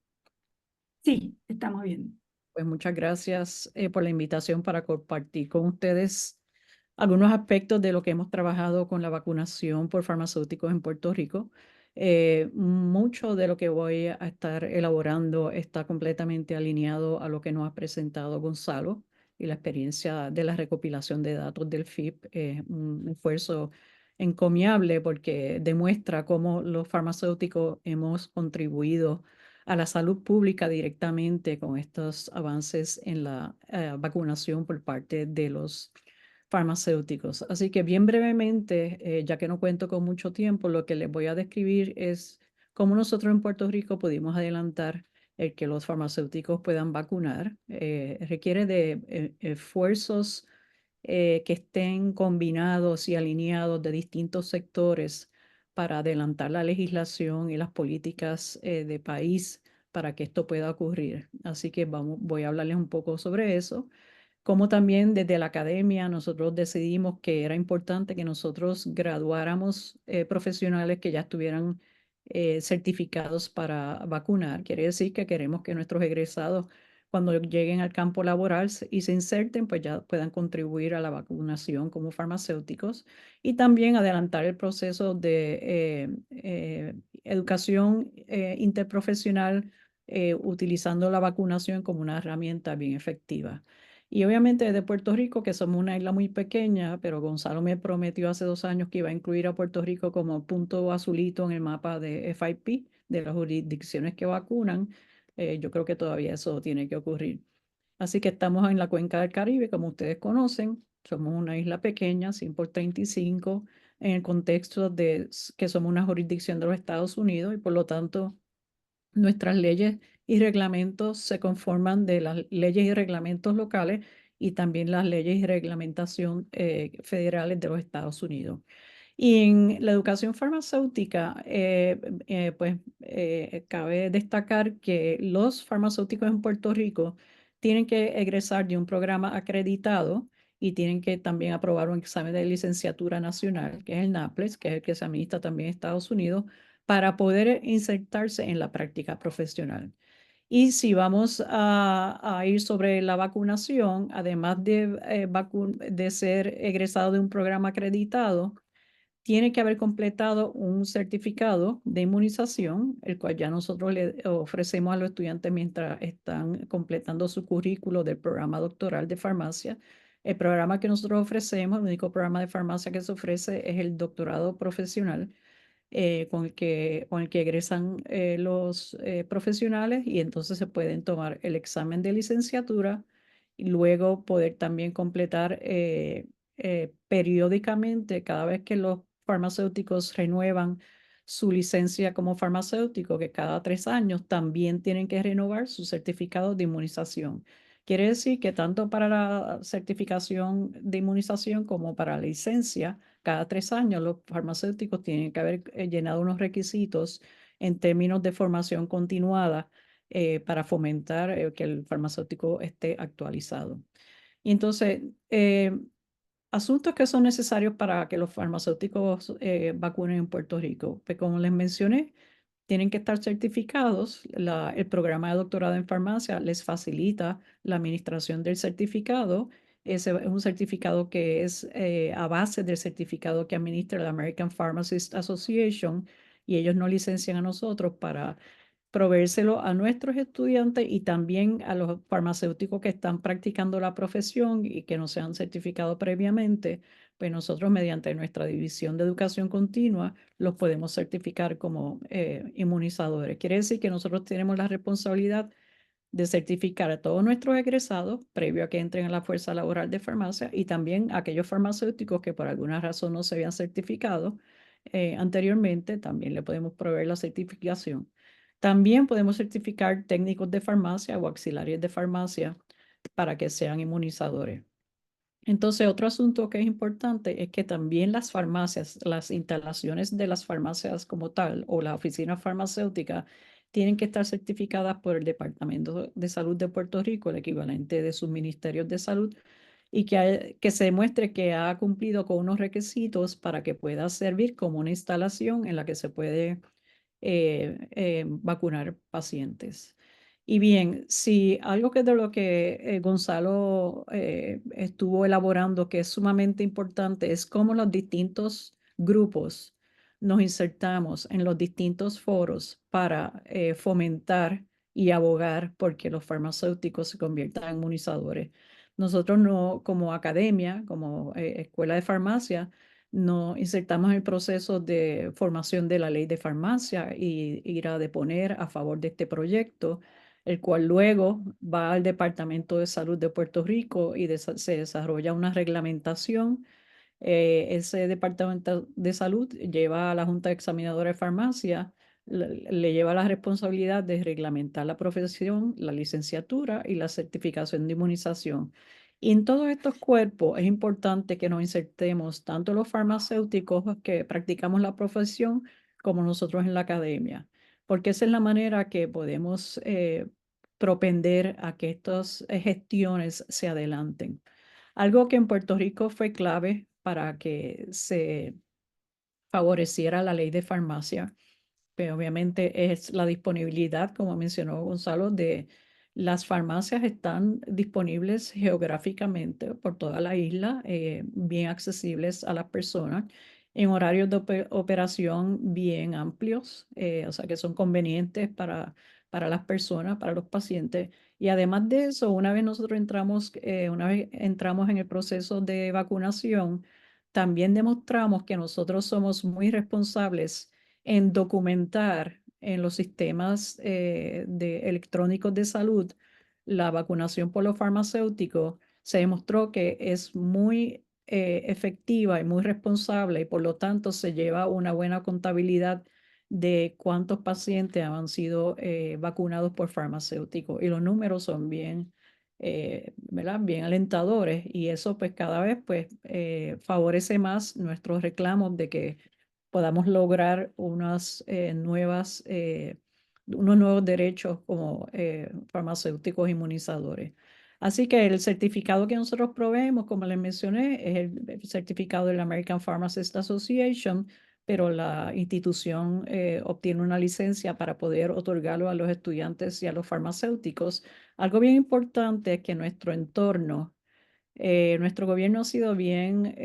Speaker 1: Sí, estamos bien.
Speaker 3: Pues muchas gracias por la invitación para compartir con ustedes algunos aspectos de lo que hemos trabajado con la vacunación por farmacéuticos en Puerto Rico. Mucho de lo que voy a estar elaborando está completamente alineado a lo que nos ha presentado Gonzalo y la experiencia de la recopilación de datos del FIP. Un esfuerzo encomiable porque demuestra cómo los farmacéuticos hemos contribuido a la salud pública directamente con estos avances en la vacunación por parte de los farmacéuticos. Así que bien brevemente, ya que no cuento con mucho tiempo, lo que les voy a describir es cómo nosotros en Puerto Rico pudimos adelantar el que los farmacéuticos puedan vacunar. Requiere de esfuerzos que estén combinados y alineados de distintos sectores para adelantar la legislación y las políticas de país para que esto pueda ocurrir. Así que voy a hablarles un poco sobre eso. Como también desde la academia nosotros decidimos que era importante que nosotros graduáramos profesionales que ya estuvieran certificados para vacunar. Quiere decir que queremos que nuestros egresados, cuando lleguen al campo laboral y se inserten, pues ya puedan contribuir a la vacunación como farmacéuticos y también adelantar el proceso de educación interprofesional utilizando la vacunación como una herramienta bien efectiva. Y obviamente desde Puerto Rico, que somos una isla muy pequeña, pero Gonzalo me prometió hace 2 años que iba a incluir a Puerto Rico como punto azulito en el mapa de FIP, de las jurisdicciones que vacunan. Yo creo que todavía eso tiene que ocurrir. Así que estamos en la cuenca del Caribe, como ustedes conocen. Somos una isla pequeña, 100 por 35, en el contexto de que somos una jurisdicción de los Estados Unidos y por lo tanto nuestras leyes y reglamentos se conforman de las leyes y reglamentos locales y también las leyes y reglamentación federales de los Estados Unidos. Y en la educación farmacéutica, cabe destacar que los farmacéuticos en Puerto Rico tienen que egresar de un programa acreditado y tienen que también aprobar un examen de licenciatura nacional, que es el NAPLES, que es el que se administra también en Estados Unidos, para poder insertarse en la práctica profesional. Y si vamos a ir sobre la vacunación, además de ser egresado de un programa acreditado, tiene que haber completado un certificado de inmunización, el cual ya nosotros le ofrecemos a los estudiantes mientras están completando su currículo del programa doctoral de farmacia. El programa que nosotros ofrecemos, el único programa de farmacia que se ofrece es el doctorado profesional, con el que egresan los profesionales, y entonces se pueden tomar el examen de licenciatura y luego poder también completar periódicamente, cada vez que los farmacéuticos renuevan su licencia como farmacéutico, que cada 3 años también tienen que renovar su certificado de inmunización. Quiere decir que tanto para la certificación de inmunización como para la licencia, cada 3 años los farmacéuticos tienen que haber llenado unos requisitos en términos de formación continuada para fomentar que el farmacéutico esté actualizado. Y entonces, asuntos que son necesarios para que los farmacéuticos vacunen en Puerto Rico. Pues como les mencioné, tienen que estar certificados. El programa de doctorado en farmacia les facilita la administración del certificado. Ese es un certificado que es a base del certificado que administra la American Pharmacist Association, y ellos nos licencian a nosotros para proveérselo a nuestros estudiantes y también a los farmacéuticos que están practicando la profesión y que no se han certificado previamente. Pues nosotros, mediante nuestra división de educación continua, los podemos certificar como inmunizadores. Quiere decir que nosotros tenemos la responsabilidad de certificar a todos nuestros egresados previo a que entren a la fuerza laboral de farmacia, y también a aquellos farmacéuticos que por alguna razón no se habían certificado anteriormente, también le podemos proveer la certificación. También podemos certificar técnicos de farmacia o auxiliares de farmacia para que sean inmunizadores. Entonces, otro asunto que es importante es que también las farmacias, las instalaciones de las farmacias como tal o la oficina farmacéutica, tienen que estar certificadas por el Departamento de Salud de Puerto Rico, el equivalente de sus ministerios de salud, y que se demuestre que ha cumplido con unos requisitos para que pueda servir como una instalación en la que se puede vacunar pacientes. Y bien, si algo que de lo que Gonzalo estuvo elaborando, que es sumamente importante, es cómo los distintos grupos nos insertamos en los distintos foros para fomentar y abogar porque los farmacéuticos se conviertan en inmunizadores. Nosotros no, como academia, como escuela de farmacia, nos insertamos en el proceso de formación de la ley de farmacia y ir a deponer a favor de este proyecto, el cual luego va al Departamento de Salud de Puerto Rico y se desarrolla una reglamentación. Ese Departamento de Salud lleva a la Junta Examinadora de Farmacia, le lleva la responsabilidad de reglamentar la profesión, la licenciatura y la certificación de inmunización. Y en todos estos cuerpos es importante que nos insertemos tanto los farmacéuticos que practicamos la profesión como nosotros en la academia, porque esa es la manera que podemos propender a que estas gestiones se adelanten. Algo que en Puerto Rico fue clave para que se favoreciera la ley de farmacia, pero obviamente es la disponibilidad, como mencionó Gonzalo, de las farmacias están disponibles geográficamente por toda la isla, bien accesibles a las personas, en horarios de operación bien amplios, o sea que son convenientes para las personas, para los pacientes. Y además de eso, una vez entramos en el proceso de vacunación, también demostramos que nosotros somos muy responsables en documentar en los sistemas electrónicos de salud la vacunación por los farmacéuticos. Se demostró que es muy efectiva y muy responsable, y por lo tanto se lleva una buena contabilidad de cuántos pacientes han sido vacunados por farmacéuticos, y los números son bien, ¿verdad? Bien alentadores, y eso pues cada vez pues favorece más nuestros reclamos de que podamos lograr unos nuevos derechos como farmacéuticos inmunizadores. Así que el certificado que nosotros proveemos, como les mencioné, es el certificado de la American Pharmacist Association, pero la institución obtiene una licencia para poder otorgarlo a los estudiantes y a los farmacéuticos. Algo bien importante es que nuestro entorno Nuestro gobierno ha sido bien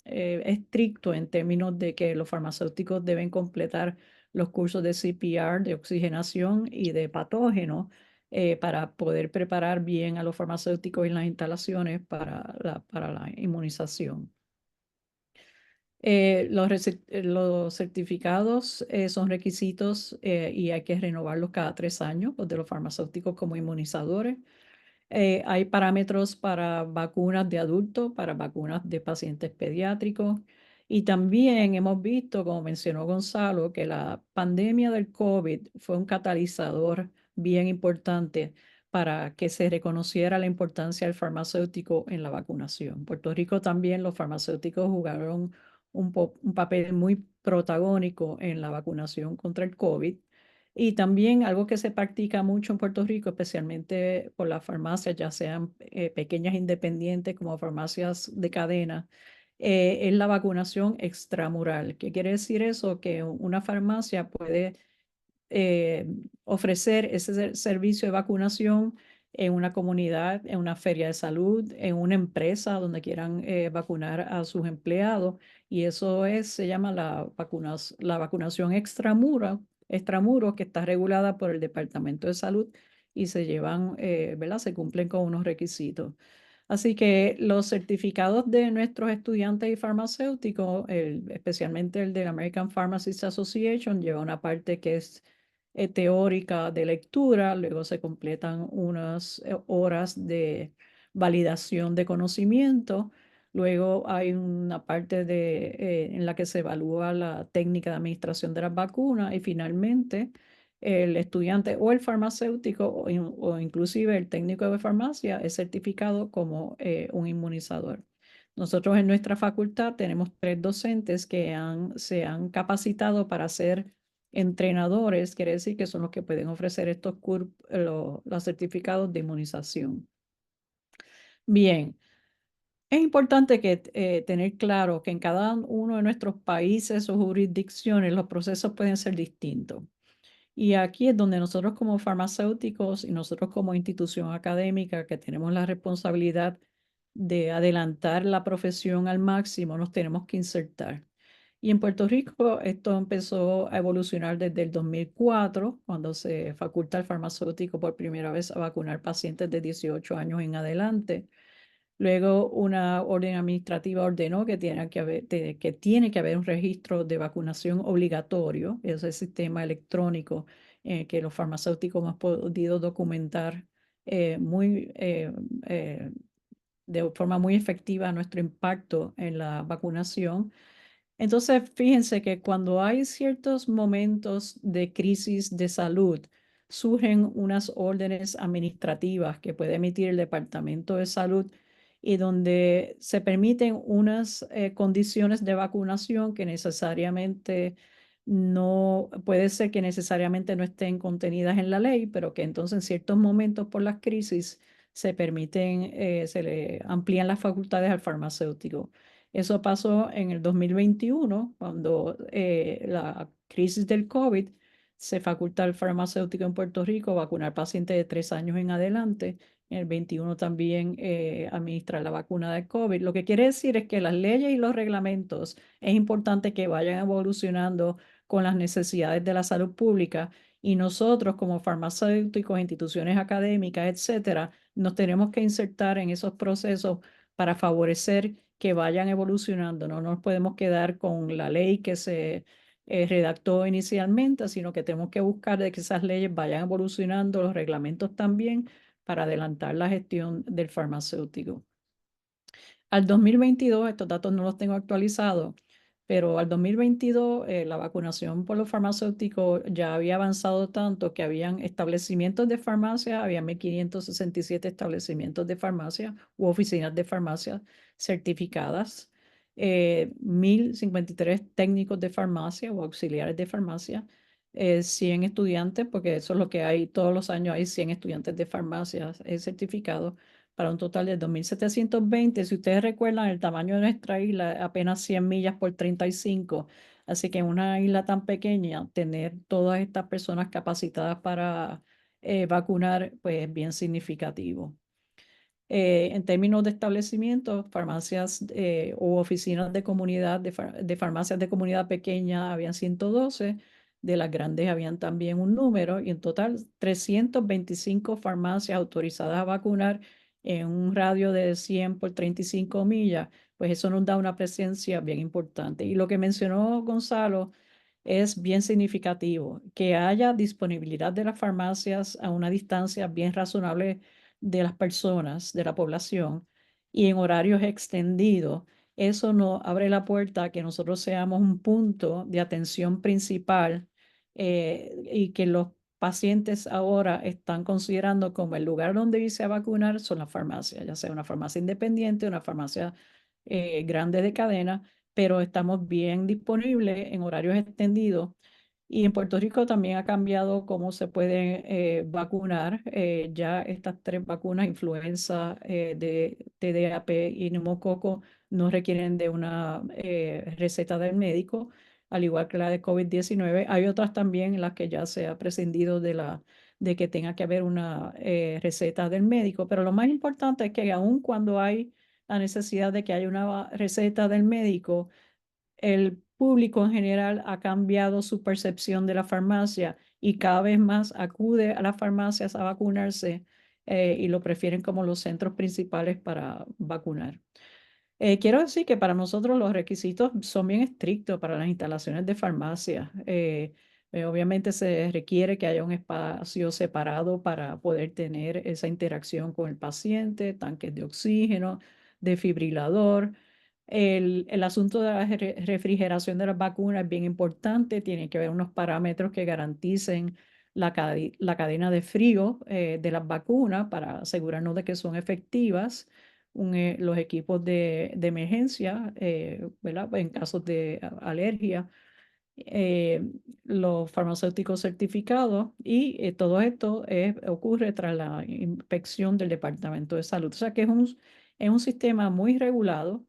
Speaker 3: estricto en términos de que los farmacéuticos deben completar los cursos de CPR, de oxigenación y de patógenos para poder preparar bien a los farmacéuticos en las instalaciones para la inmunización. Los certificados son requisitos y hay que renovarlos cada 3 años, los de los farmacéuticos como inmunizadores. Hay parámetros para vacunas de adultos, para vacunas de pacientes pediátricos. Y también hemos visto, como mencionó Gonzalo, que la pandemia del COVID fue un catalizador bien importante para que se reconociera la importancia del farmacéutico en la vacunación. En Puerto Rico también los farmacéuticos jugaron un papel muy protagónico en la vacunación contra el COVID. Y también algo que se practica mucho en Puerto Rico, especialmente por las farmacias, ya sean pequeñas independientes como farmacias de cadena, es la vacunación extramural. ¿Qué quiere decir eso? Que una farmacia puede eh, ofrecer ese servicio de vacunación en una comunidad, en una feria de salud, en una empresa donde quieran vacunar a sus empleados. Y eso se llama la vacunación extramuros, que está regulada por el Departamento de Salud y se llevan, ¿verdad? Se cumplen con unos requisitos. Así que los certificados de nuestros estudiantes y farmacéuticos, especialmente el de la American Pharmacists Association, lleva una parte que es teórica de lectura, luego se completan unas horas de validación de conocimiento, luego hay una parte en la que se evalúa la técnica de administración de las vacunas y finalmente el estudiante o el farmacéutico o inclusive el técnico de farmacia es certificado como un inmunizador. Nosotros en nuestra facultad tenemos 3 docentes que se han capacitado para ser entrenadores, quiere decir que son los que pueden ofrecer los certificados de inmunización. Bien, es importante tener claro que en cada uno de nuestros países o jurisdicciones los procesos pueden ser distintos. Y aquí es donde nosotros como farmacéuticos y nosotros como institución académica que tenemos la responsabilidad de adelantar la profesión al máximo, nos tenemos que insertar. Y en Puerto Rico esto empezó a evolucionar desde el 2004, cuando se faculta al farmacéutico por primera vez a vacunar pacientes de 18 años en adelante. Luego una orden administrativa ordenó que tiene que haber un registro de vacunación obligatorio, es el sistema electrónico que los farmacéuticos hemos podido documentar muy de forma muy efectiva nuestro impacto en la vacunación. Entonces, fíjense que cuando hay ciertos momentos de crisis de salud, surgen unas órdenes administrativas que puede emitir el Departamento de Salud y donde se permiten unas condiciones de vacunación que necesariamente no, puede ser que necesariamente no estén contenidas en la ley, pero que entonces en ciertos momentos por las crisis se le amplían las facultades al farmacéutico. Eso pasó en el 2021, cuando la crisis del COVID se faculta al farmacéutico en Puerto Rico a vacunar pacientes de 3 años en adelante. En el 21 también administrar la vacuna del COVID. Lo que quiere decir es que las leyes y los reglamentos es importante que vayan evolucionando con las necesidades de la salud pública y nosotros como farmacéuticos, instituciones académicas, etcétera, nos tenemos que insertar en esos procesos para favorecer que vayan evolucionando. No nos podemos quedar con la ley que se redactó inicialmente, sino que tenemos que buscar de que esas leyes vayan evolucionando, los reglamentos también, para adelantar la gestión del farmacéutico. Al 2022, estos datos no los tengo actualizados, pero al 2022 la vacunación por los farmacéuticos ya había avanzado tanto que habían establecimientos de farmacia, había 1.567 establecimientos de farmacia u oficinas de farmacia certificadas, 1.053 técnicos de farmacia o auxiliares de farmacia, 100 estudiantes, porque eso es lo que hay todos los años, hay 100 estudiantes de farmacia certificados para un total de 2.720. Si ustedes recuerdan, el tamaño de nuestra isla apenas 100 millas por 35. Así que en una isla tan pequeña, tener todas estas personas capacitadas para vacunar, pues es bien significativo. En términos de establecimientos, farmacias o oficinas de comunidad, de farmacias de comunidad pequeña habían 112, de las grandes habían también un número, y en total 325 farmacias autorizadas a vacunar en un radio de 100 por 35 millas, pues eso nos da una presencia bien importante. Y lo que mencionó Gonzalo es bien significativo, que haya disponibilidad de las farmacias a una distancia bien razonable de las personas, de la población, y en horarios extendidos. Eso nos abre la puerta a que nosotros seamos un punto de atención principal y que los pacientes ahora están considerando como el lugar donde irse a vacunar son las farmacias, ya sea una farmacia independiente, una farmacia grande de cadena, pero estamos bien disponibles en horarios extendidos. Y en Puerto Rico también ha cambiado cómo se puede vacunar. Ya estas 3 vacunas, influenza, de TDAP y neumococo, no requieren de una receta del médico, al igual que la de COVID-19. Hay otras también en las que ya se ha prescindido de que tenga que haber una receta del médico. Pero lo más importante es que aun cuando hay la necesidad de que haya una receta del médico, el público en general ha cambiado su percepción de la farmacia y cada vez más acude a las farmacias a vacunarse y lo prefieren como los centros principales para vacunar. Quiero decir que para nosotros los requisitos son bien estrictos para las instalaciones de farmacia. Obviamente se requiere que haya un espacio separado para poder tener esa interacción con el paciente, tanques de oxígeno, desfibrilador. El asunto de la refrigeración de las vacunas es bien importante. Tiene que haber unos parámetros que garanticen la cadena de frío de las vacunas para asegurarnos de que son efectivas. Los equipos de emergencia, ¿verdad? En casos de alergia, eh, los farmacéuticos certificados y todo esto ocurre tras la inspección del Departamento de Salud. O sea que es un sistema muy regulado,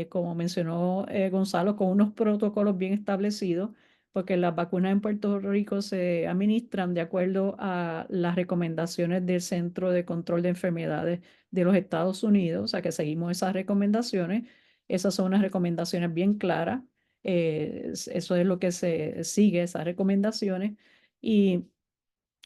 Speaker 3: como mencionó Gonzalo, con unos protocolos bien establecidos, porque las vacunas en Puerto Rico se administran de acuerdo a las recomendaciones del Centro de Control de Enfermedades de los Estados Unidos, o sea que seguimos esas recomendaciones. Esas son unas recomendaciones bien claras. Eso es lo que se sigue, esas recomendaciones. Y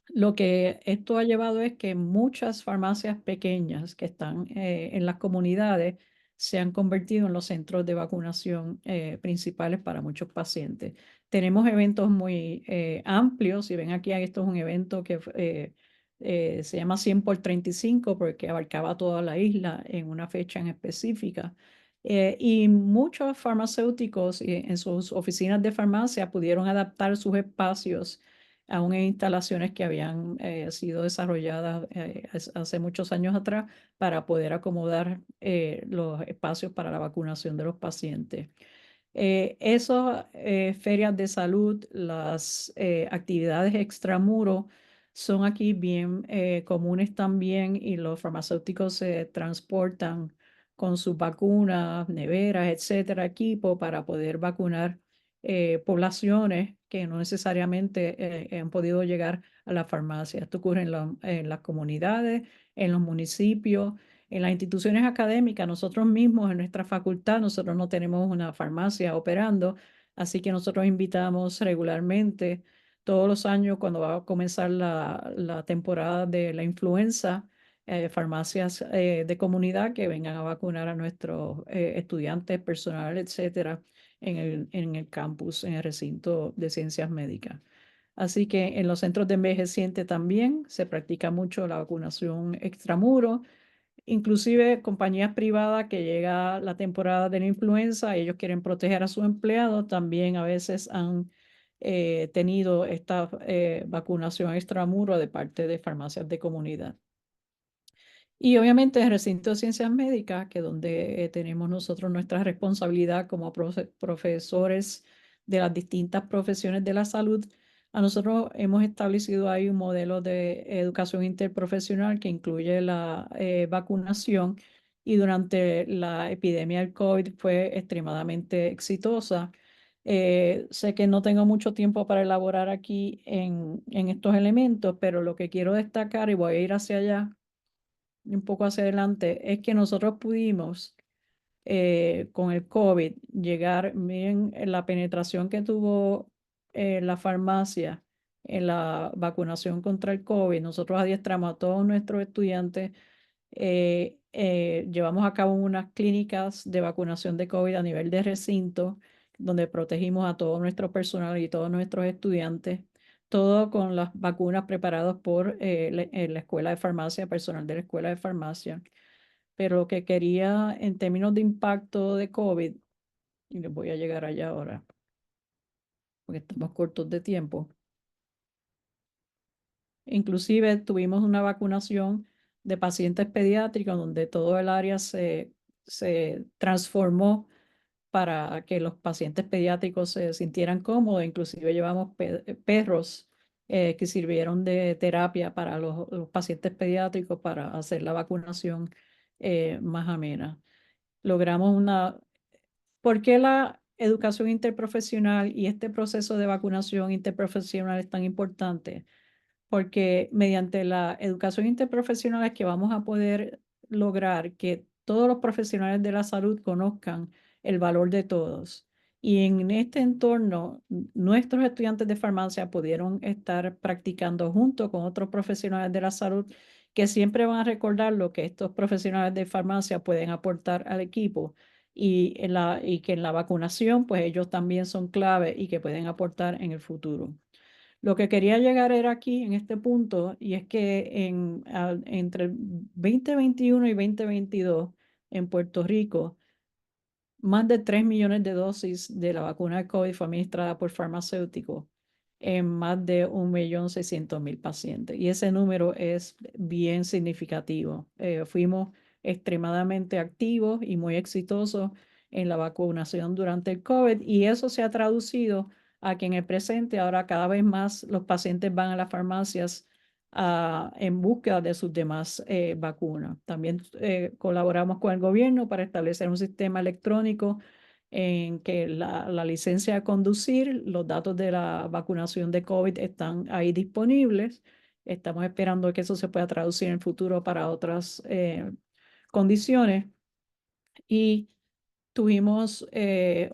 Speaker 3: lo que esto ha llevado es que muchas farmacias pequeñas que están en las comunidades se han convertido en los centros de vacunación principales para muchos pacientes. Tenemos eventos muy amplios. Si ven aquí, esto es un evento que se llama 100 por 35 porque abarcaba toda la isla en una fecha en específica. Y muchos farmacéuticos en sus oficinas de farmacia pudieron adaptar sus espacios aún en instalaciones que habían sido desarrolladas hace muchos años atrás para poder acomodar los espacios para la vacunación de los pacientes. Esas ferias de salud, las actividades extramuros son aquí bien comunes también, y los farmacéuticos se transportan con sus vacunas, neveras, etcétera, equipo para poder vacunar poblaciones que no necesariamente han podido llegar a la farmacia. Esto ocurre en las comunidades, en los municipios, en las instituciones académicas. Nosotros mismos en nuestra facultad, nosotros no tenemos una farmacia operando, así que nosotros invitamos regularmente todos los años cuando va a comenzar la temporada de la influenza, farmacias de comunidad que vengan a vacunar a nuestros estudiantes, personal, etcétera, en el campus, en el recinto de ciencias médicas. Así que en los centros de envejecientes también se practica mucho la vacunación extramuro. Inclusive compañías privadas que llega la temporada de la influenza, ellos quieren proteger a sus empleados, también a veces han tenido esta vacunación extramuro de parte de farmacias de comunidad. Y obviamente el recinto de ciencias médicas, que donde tenemos nosotros nuestra responsabilidad como profesores de las distintas profesiones de la salud, a nosotros hemos establecido ahí un modelo de educación interprofesional que incluye la vacunación, y durante la epidemia del COVID fue extremadamente exitosa. Sé que no tengo mucho tiempo para elaborar aquí en estos elementos, pero lo que quiero destacar, y voy a ir hacia allá, un poco hacia adelante, es que nosotros pudimos con el COVID llegar, miren la penetración que tuvo la farmacia en la vacunación contra el COVID. Nosotros adiestramos a todos nuestros estudiantes, llevamos a cabo unas clínicas de vacunación de COVID a nivel de recinto, donde protegimos a todo nuestro personal y todos nuestros estudiantes, todo con las vacunas preparadas por la Escuela de Farmacia, personal de la Escuela de Farmacia. Pero lo que quería en términos de impacto de COVID, y les voy a llegar allá ahora, porque estamos cortos de tiempo. Inclusive tuvimos una vacunación de pacientes pediátricos donde todo el área se transformó para que los pacientes pediátricos se sintieran cómodos. Inclusive llevamos perros que sirvieron de terapia para los pacientes pediátricos para hacer la vacunación más amena. Logramos una... ¿Por qué la educación interprofesional y este proceso de vacunación interprofesional es tan importante? Porque mediante la educación interprofesional es que vamos a poder lograr que todos los profesionales de la salud conozcan el valor de todos. Y en este entorno, nuestros estudiantes de farmacia pudieron estar practicando junto con otros profesionales de la salud que siempre van a recordar lo que estos profesionales de farmacia pueden aportar al equipo y que en la vacunación, pues ellos también son clave y que pueden aportar en el futuro. Lo que quería llegar era aquí, en este punto, y es que entre el 2021 y 2022 en Puerto Rico, más de 3 millones de dosis de la vacuna de COVID fue administrada por farmacéuticos en más de 1.600.000 pacientes. Y ese número es bien significativo. Fuimos extremadamente activos y muy exitosos en la vacunación durante el COVID y eso se ha traducido a que en el presente ahora cada vez más los pacientes van a las farmacias en búsqueda de sus demás vacunas. También colaboramos con el gobierno para establecer un sistema electrónico en que la licencia de conducir, los datos de la vacunación de COVID están ahí disponibles. Estamos esperando que eso se pueda traducir en el futuro para otras condiciones. Y tuvimos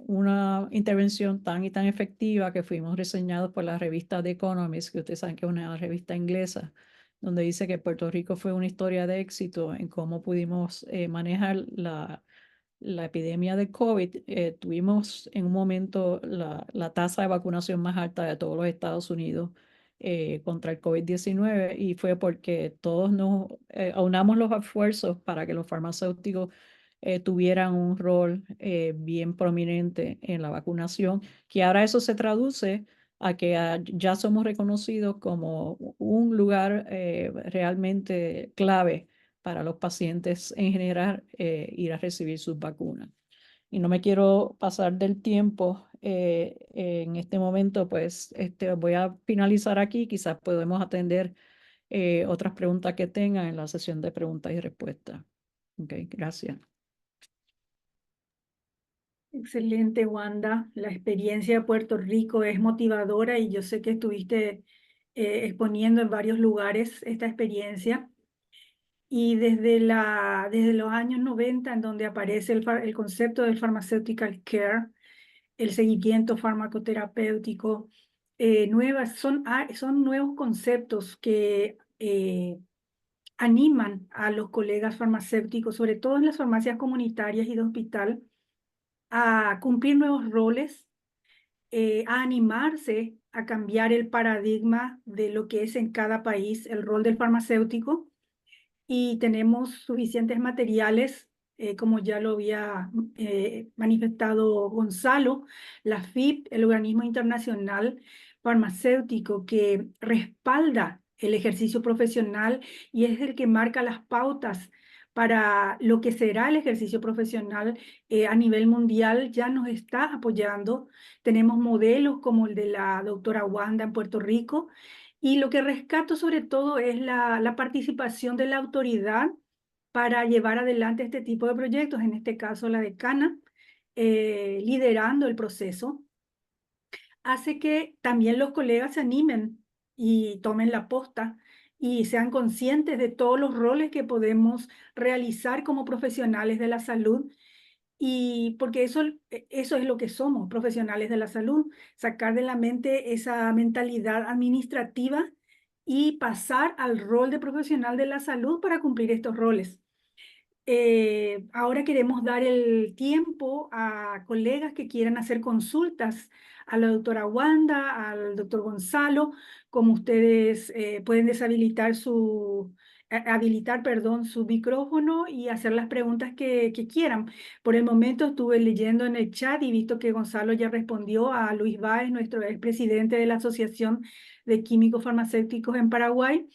Speaker 3: una intervención tan y tan efectiva que fuimos reseñados por la revista The Economist, que ustedes saben que es una revista inglesa, donde dice que Puerto Rico fue una historia de éxito en cómo pudimos manejar la epidemia de COVID. Tuvimos en un momento la tasa de vacunación más alta de todos los Estados Unidos contra el COVID-19 y fue porque todos nos aunamos los esfuerzos para que los farmacéuticos tuvieran un rol bien prominente en la vacunación, que ahora eso se traduce a que ya somos reconocidos como un lugar realmente clave para los pacientes en general ir a recibir sus vacunas. Y no me quiero pasar del tiempo en este momento, pues voy a finalizar aquí. Quizás podemos atender otras preguntas que tengan en la sesión de preguntas y respuestas. Ok, gracias.
Speaker 1: Excelente, Wanda. La experiencia de Puerto Rico es motivadora y yo sé que estuviste exponiendo en varios lugares esta experiencia. Y desde los años 90, en donde aparece el concepto del pharmaceutical care, el seguimiento farmacoterapéutico, son nuevos conceptos que animan a los colegas farmacéuticos, sobre todo en las farmacias comunitarias y de hospital, a cumplir nuevos roles, a animarse a cambiar el paradigma de lo que es en cada país el rol del farmacéutico. Y tenemos suficientes materiales, como ya lo había manifestado Gonzalo, la FIP, el organismo internacional farmacéutico que respalda el ejercicio profesional y es el que marca las pautas para lo que será el ejercicio profesional a nivel mundial, ya nos está apoyando. Tenemos modelos como el de la doctora Wanda en Puerto Rico, y lo que rescato sobre todo es la participación de la autoridad para llevar adelante este tipo de proyectos, en este caso la decana, liderando el proceso, hace que también los colegas se animen y tomen la posta y sean conscientes de todos los roles que podemos realizar como profesionales de la salud. Y porque eso es lo que somos, profesionales de la salud, sacar de la mente esa mentalidad administrativa y pasar al rol de profesional de la salud para cumplir estos roles. Ahora queremos dar el tiempo a colegas que quieran hacer consultas a la doctora Wanda, al doctor Gonzalo, como ustedes pueden deshabilitar habilitar, perdón, su micrófono y hacer las preguntas que quieran. Por el momento estuve leyendo en el chat y visto que Gonzalo ya respondió a Luis Báez, nuestro expresidente de la Asociación de Químicos Farmacéuticos en Paraguay,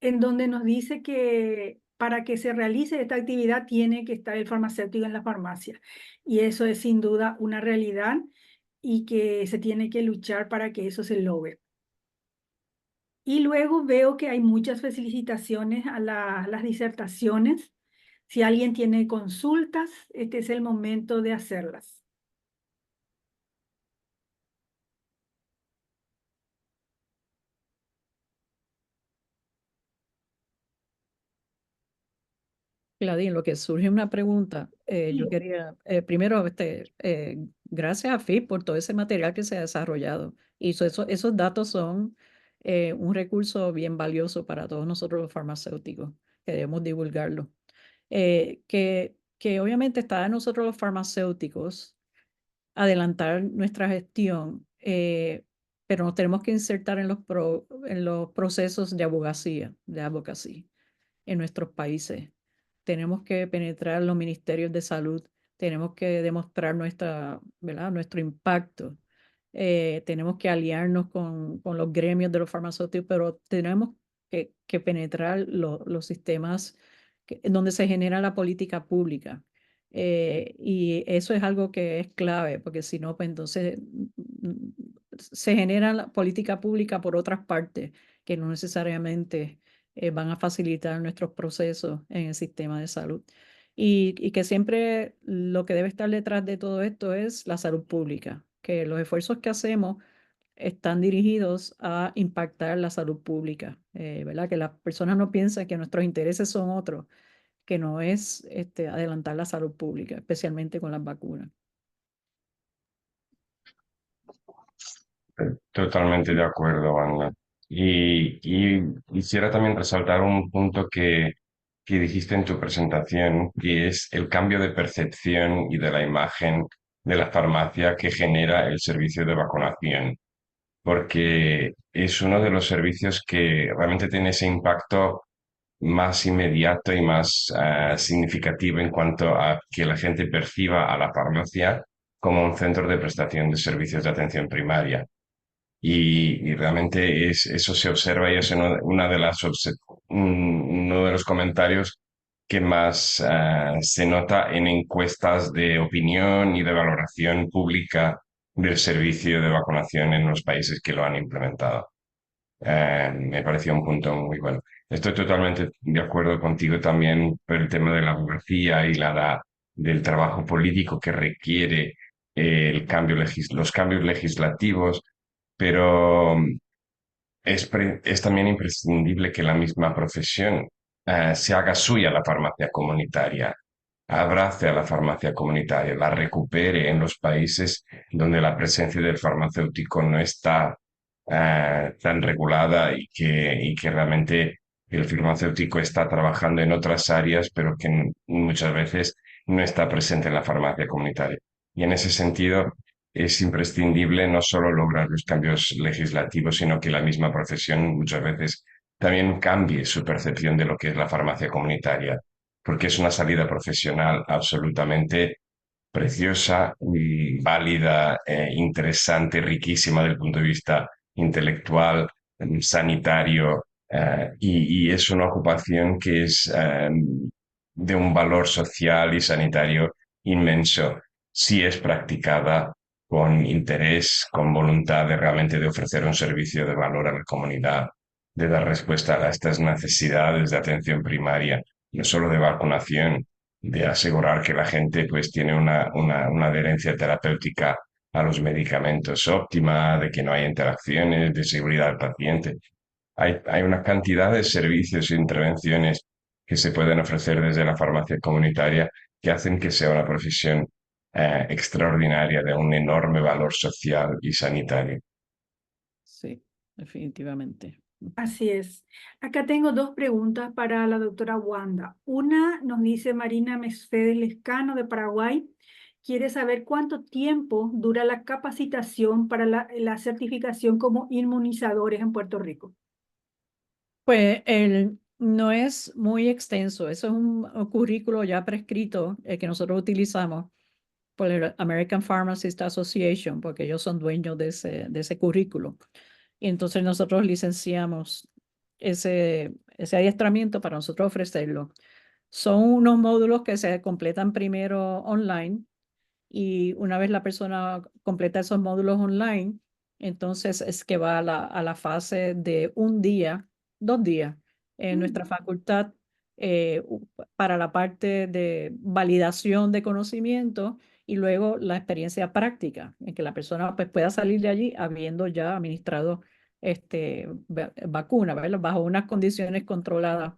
Speaker 1: en donde nos dice que para que se realice esta actividad tiene que estar el farmacéutico en la farmacia. Y eso es sin duda una realidad y que se tiene que luchar para que eso se logre. Y luego veo que hay muchas felicitaciones a las disertaciones. Si alguien tiene consultas, este es el momento de hacerlas.
Speaker 3: Gladys, en lo que surge una pregunta, yo
Speaker 1: Sí.
Speaker 3: quería, primero, gracias a FIP por todo ese material que se ha desarrollado. Y esos datos son un recurso bien valioso para todos nosotros los farmacéuticos, que debemos divulgarlo. Que obviamente está en nosotros los farmacéuticos adelantar nuestra gestión, pero nos tenemos que insertar en en los procesos de abogacía, de advocacy en nuestros países. Tenemos que penetrar los ministerios de salud, tenemos que demostrar ¿verdad? Nuestro impacto, tenemos que aliarnos con los gremios de los farmacéuticos, pero tenemos que penetrar los sistemas donde se genera la política pública. Y eso es algo que es clave, porque si no, pues entonces se genera la política pública por otras partes que no necesariamente van a facilitar nuestros procesos en el sistema de salud. Y que siempre lo que debe estar detrás de todo esto es la salud pública, que los esfuerzos que hacemos están dirigidos a impactar la salud pública, ¿verdad? Que las personas no piensen que nuestros intereses son otros, que no es adelantar la salud pública, especialmente con las vacunas.
Speaker 2: Totalmente de acuerdo, Ana. Y quisiera también resaltar un punto que dijiste en tu presentación, que es el cambio de percepción y de la imagen de la farmacia que genera el servicio de vacunación, porque es uno de los servicios que realmente tiene ese impacto más inmediato y más significativo en cuanto a que la gente perciba a la farmacia como un centro de prestación de servicios de atención primaria. Y realmente eso se observa y es una de uno de los comentarios que más se nota en encuestas de opinión y de valoración pública del servicio de vacunación en los países que lo han implementado. Me pareció un punto muy bueno. Estoy totalmente de acuerdo contigo también por el tema de la abogacía y del trabajo político que requiere los cambios legislativos, pero es también imprescindible que la misma profesión se haga suya la farmacia comunitaria, abrace a la farmacia comunitaria, la recupere en los países donde la presencia del farmacéutico no está tan regulada y que realmente el farmacéutico está trabajando en otras áreas, pero que muchas veces no está presente en la farmacia comunitaria. Y en ese sentido, es imprescindible no solo lograr los cambios legislativos, sino que la misma profesión muchas veces también cambie su percepción de lo que es la farmacia comunitaria, porque es una salida profesional absolutamente preciosa, y válida, interesante, riquísima desde el punto de vista intelectual, sanitario, y es una ocupación que es de un valor social y sanitario inmenso si es practicada con interés, con voluntad de realmente de ofrecer un servicio de valor a la comunidad, de dar respuesta a estas necesidades de atención primaria, no solo de vacunación, de asegurar que la gente pues tiene una adherencia terapéutica a los medicamentos óptima, de que no haya interacciones, de seguridad del paciente. hay una cantidad de servicios e intervenciones que se pueden ofrecer desde la farmacia comunitaria que hacen que sea una profesión extraordinaria de un enorme valor social y sanitario.
Speaker 3: Sí, definitivamente.
Speaker 1: Así es. Acá tengo dos preguntas para la doctora Wanda. Una nos dice Marina Mesfedes Lescano de Paraguay. Quiere saber cuánto tiempo dura la capacitación para la certificación como inmunizadores en Puerto Rico.
Speaker 3: Pues no es muy extenso, eso es un currículo ya prescrito que nosotros utilizamos por el American Pharmacist Association, porque ellos son dueños de ese currículo. Y entonces nosotros licenciamos ese adiestramiento para nosotros ofrecerlo. Son unos módulos que se completan primero online y una vez la persona completa esos módulos online, entonces es que va a la fase de un día, 2 días en nuestra facultad para la parte de validación de conocimiento y luego la experiencia práctica, en que la persona pues, pueda salir de allí habiendo ya administrado vacuna, ¿verdad? Bajo unas condiciones controladas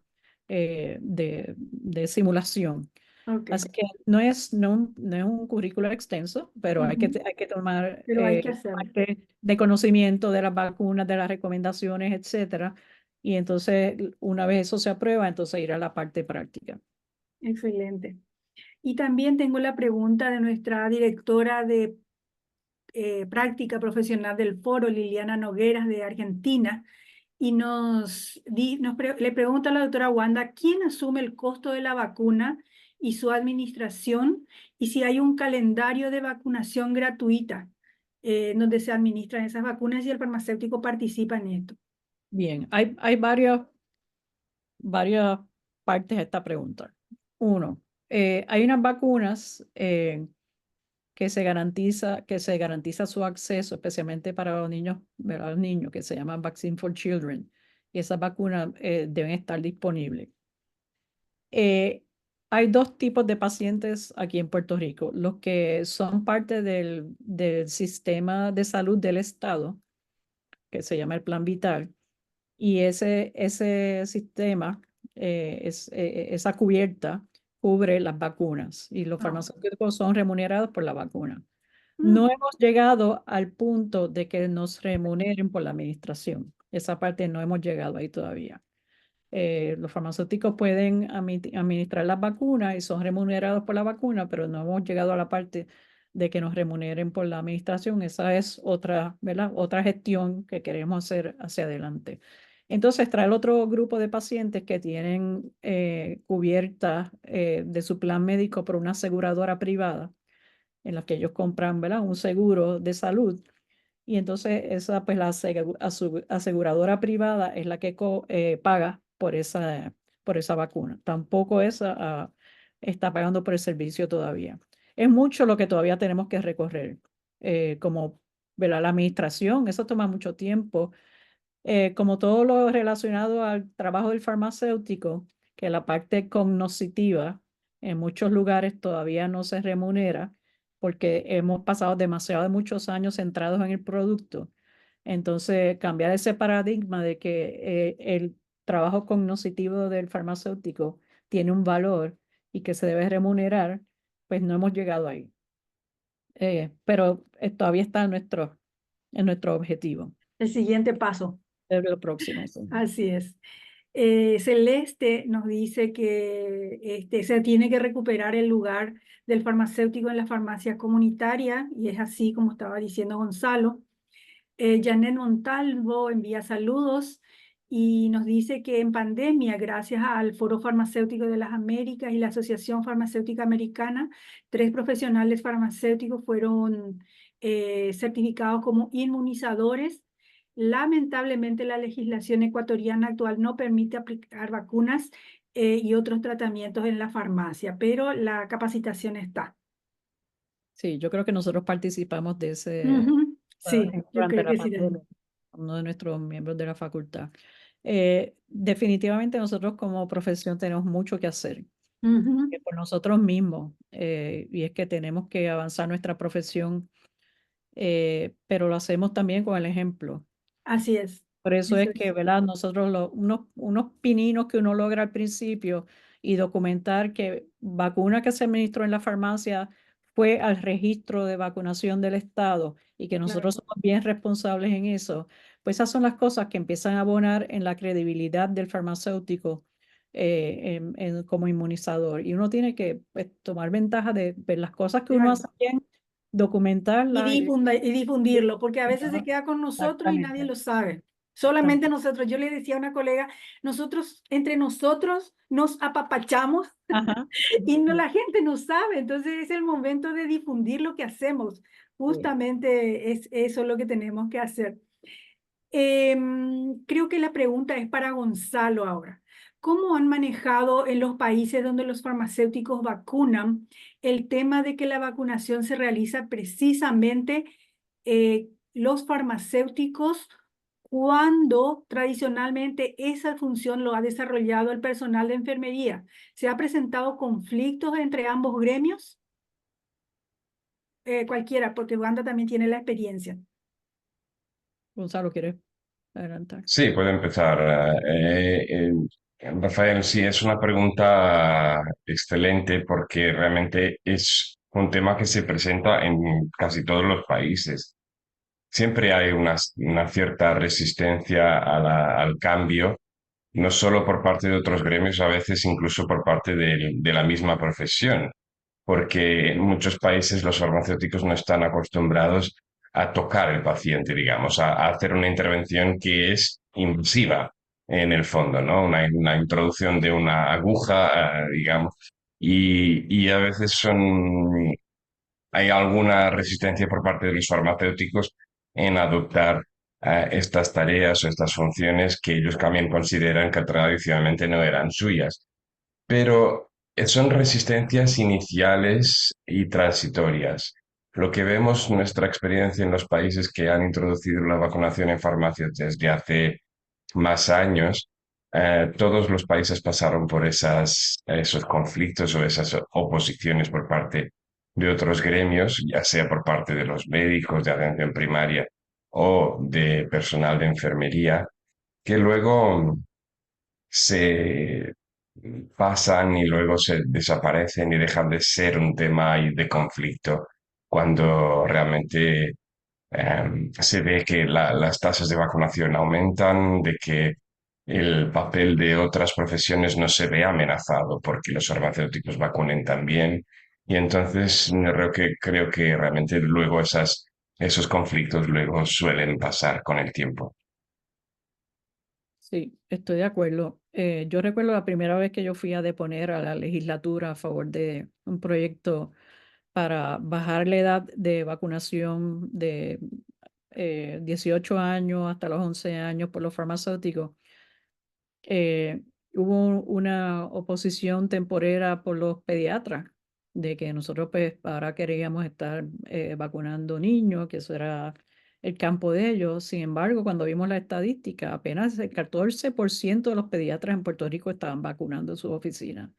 Speaker 3: de simulación.
Speaker 1: Ok.
Speaker 3: Así que no es un currículo extenso, pero
Speaker 1: Ujú.
Speaker 3: hay que tomar
Speaker 1: Pero hay que hacerlo.
Speaker 3: parte de conocimiento de las vacunas, de las recomendaciones, etcétera. Y entonces, una vez eso se aprueba, entonces ir a la parte práctica.
Speaker 1: Excelente. Y también tengo la pregunta de nuestra directora de práctica profesional del foro, Liliana Nogueras de Argentina, y le pregunta a la doctora Wanda, ¿quién asume el costo de la vacuna y su administración? Y si hay un calendario de vacunación gratuita donde se administran esas vacunas y el farmacéutico participa en esto.
Speaker 3: Bien, hay varias partes a esta pregunta. Uno, hay unas vacunas que se garantiza su acceso, especialmente para los niños, ¿verdad? Los niños, que se llama Vaccine for Children, y esas vacunas deben estar disponibles. Hay dos tipos de pacientes aquí en Puerto Rico, los que son parte del sistema de salud del Estado, que se llama el Plan Vital, y ese sistema, esa cubierta, cubre las vacunas y los
Speaker 1: Ah.
Speaker 3: farmacéuticos son remunerados por la vacuna. No
Speaker 1: Mm.
Speaker 3: hemos llegado al punto de que nos remuneren por la administración. Esa parte no hemos llegado ahí todavía. Los farmacéuticos pueden administrar las vacunas y son remunerados por la vacuna, pero no hemos llegado a la parte de que nos remuneren por la administración. Esa es otra, ¿verdad? Otra gestión que queremos hacer hacia adelante. Entonces, trae el otro grupo de pacientes que tienen cubierta de su plan médico por una aseguradora privada, en la que ellos compran, ¿verdad? Un seguro de salud. Y entonces esa, pues la aseguradora privada es la que paga por esa vacuna. Tampoco esa está pagando por el servicio todavía. Es mucho lo que todavía tenemos que recorrer, como, ¿verdad? La administración, eso toma mucho tiempo. Como todo lo relacionado al trabajo del farmacéutico, que la parte cognoscitiva en muchos lugares todavía no se remunera porque hemos pasado demasiado de muchos años centrados en el producto. Entonces, cambiar ese paradigma de que el trabajo cognoscitivo del farmacéutico tiene un valor y que se debe remunerar, pues no hemos llegado ahí. Pero todavía está en nuestro objetivo.
Speaker 1: El siguiente paso.
Speaker 3: Es lo próximo. Sí.
Speaker 1: Así es. Celeste nos dice que se tiene que recuperar el lugar del farmacéutico en las farmacias comunitarias, y es así como estaba diciendo Gonzalo. Janet Montalvo envía saludos y nos dice que en pandemia, gracias al Foro Farmacéutico de las Américas y la Asociación Farmacéutica Americana, 3 profesionales farmacéuticos fueron certificados como inmunizadores. Lamentablemente, la legislación ecuatoriana actual no permite aplicar vacunas y otros tratamientos en la farmacia, pero la capacitación está.
Speaker 3: Sí, yo creo que nosotros participamos de
Speaker 1: Ujú. Sí, yo
Speaker 3: durante
Speaker 1: creo
Speaker 3: la
Speaker 1: que sí
Speaker 3: pandemia,
Speaker 1: también.
Speaker 3: uno de nuestros miembros de la facultad. Definitivamente nosotros como profesión tenemos mucho que hacer
Speaker 1: Ujú.
Speaker 3: por nosotros mismos, y es que tenemos que avanzar nuestra profesión, pero lo hacemos también con el ejemplo.
Speaker 1: Así es.
Speaker 3: Por eso
Speaker 1: Eso
Speaker 3: es que,
Speaker 1: es.
Speaker 3: ¿verdad? Nosotros unos pininos que uno logra al principio y documentar que vacuna que se administró en la farmacia fue al registro de vacunación del Estado y que nosotros
Speaker 1: Claro.
Speaker 3: somos bien responsables en eso, pues esas son las cosas que empiezan a abonar en la credibilidad del farmacéutico como inmunizador. Y uno tiene que pues, tomar ventaja de ver las cosas que uno
Speaker 1: Claro.
Speaker 3: hace bien, documentarlas y
Speaker 1: Y difundirlo, porque a veces se queda con nosotros y nadie
Speaker 3: exactamente.
Speaker 1: lo sabe. Solamente nosotros. Yo le decía a una colega, nosotros, entre nosotros, nos apapachamos
Speaker 3: Ajá.
Speaker 1: y no, la gente no sabe. Entonces es el momento de difundir lo que hacemos.
Speaker 3: Sí.
Speaker 1: Justamente es eso lo que tenemos que hacer. Creo que la pregunta es para Gonzalo ahora. ¿Cómo han manejado en los países donde los farmacéuticos vacunan el tema de que la vacunación se realiza precisamente los farmacéuticos cuando tradicionalmente esa función lo ha desarrollado el personal de enfermería? ¿Se ha presentado conflictos entre ambos gremios? Cualquiera, porque Wanda también tiene la experiencia.
Speaker 3: Gonzalo, ¿quieres adelantar?
Speaker 2: Sí, puede empezar. Rafael, sí, es una pregunta excelente porque realmente es un tema que se presenta en casi todos los países. Siempre hay una cierta resistencia al cambio, no solo por parte de otros gremios, a veces incluso por parte de la misma profesión, porque en muchos países los farmacéuticos no están acostumbrados a tocar el paciente, digamos, a hacer una intervención que es invasiva en el fondo, ¿no? Una introducción de una aguja, digamos, y a veces hay alguna resistencia por parte de los farmacéuticos en adoptar estas tareas o estas funciones que ellos también consideran que tradicionalmente no eran suyas. Pero son resistencias iniciales y transitorias. Lo que vemos, nuestra experiencia en los países que han introducido la vacunación en farmacias desde hace más años, todos los países pasaron por esos conflictos o esas oposiciones por parte de otros gremios, ya sea por parte de los médicos de atención primaria o de personal de enfermería, que luego se pasan y luego se desaparecen y dejan de ser un tema de conflicto cuando realmente se ve que las tasas de vacunación aumentan, de que el papel de otras profesiones no se ve amenazado porque los farmacéuticos vacunen también. Y entonces creo que realmente luego esos conflictos luego suelen pasar con el tiempo.
Speaker 3: Sí, estoy de acuerdo. Yo recuerdo la primera vez que yo fui a deponer a la legislatura a favor de un proyecto para bajar la edad de vacunación de 18 años hasta los 11 años por los farmacéuticos. eh, Hubo una oposición temporera por los pediatras, de que nosotros pues ahora queríamos estar vacunando niños, que eso era el campo de ellos. Sin embargo, cuando vimos la estadística, apenas el 14% de los pediatras en Puerto Rico estaban vacunando en sus oficinas.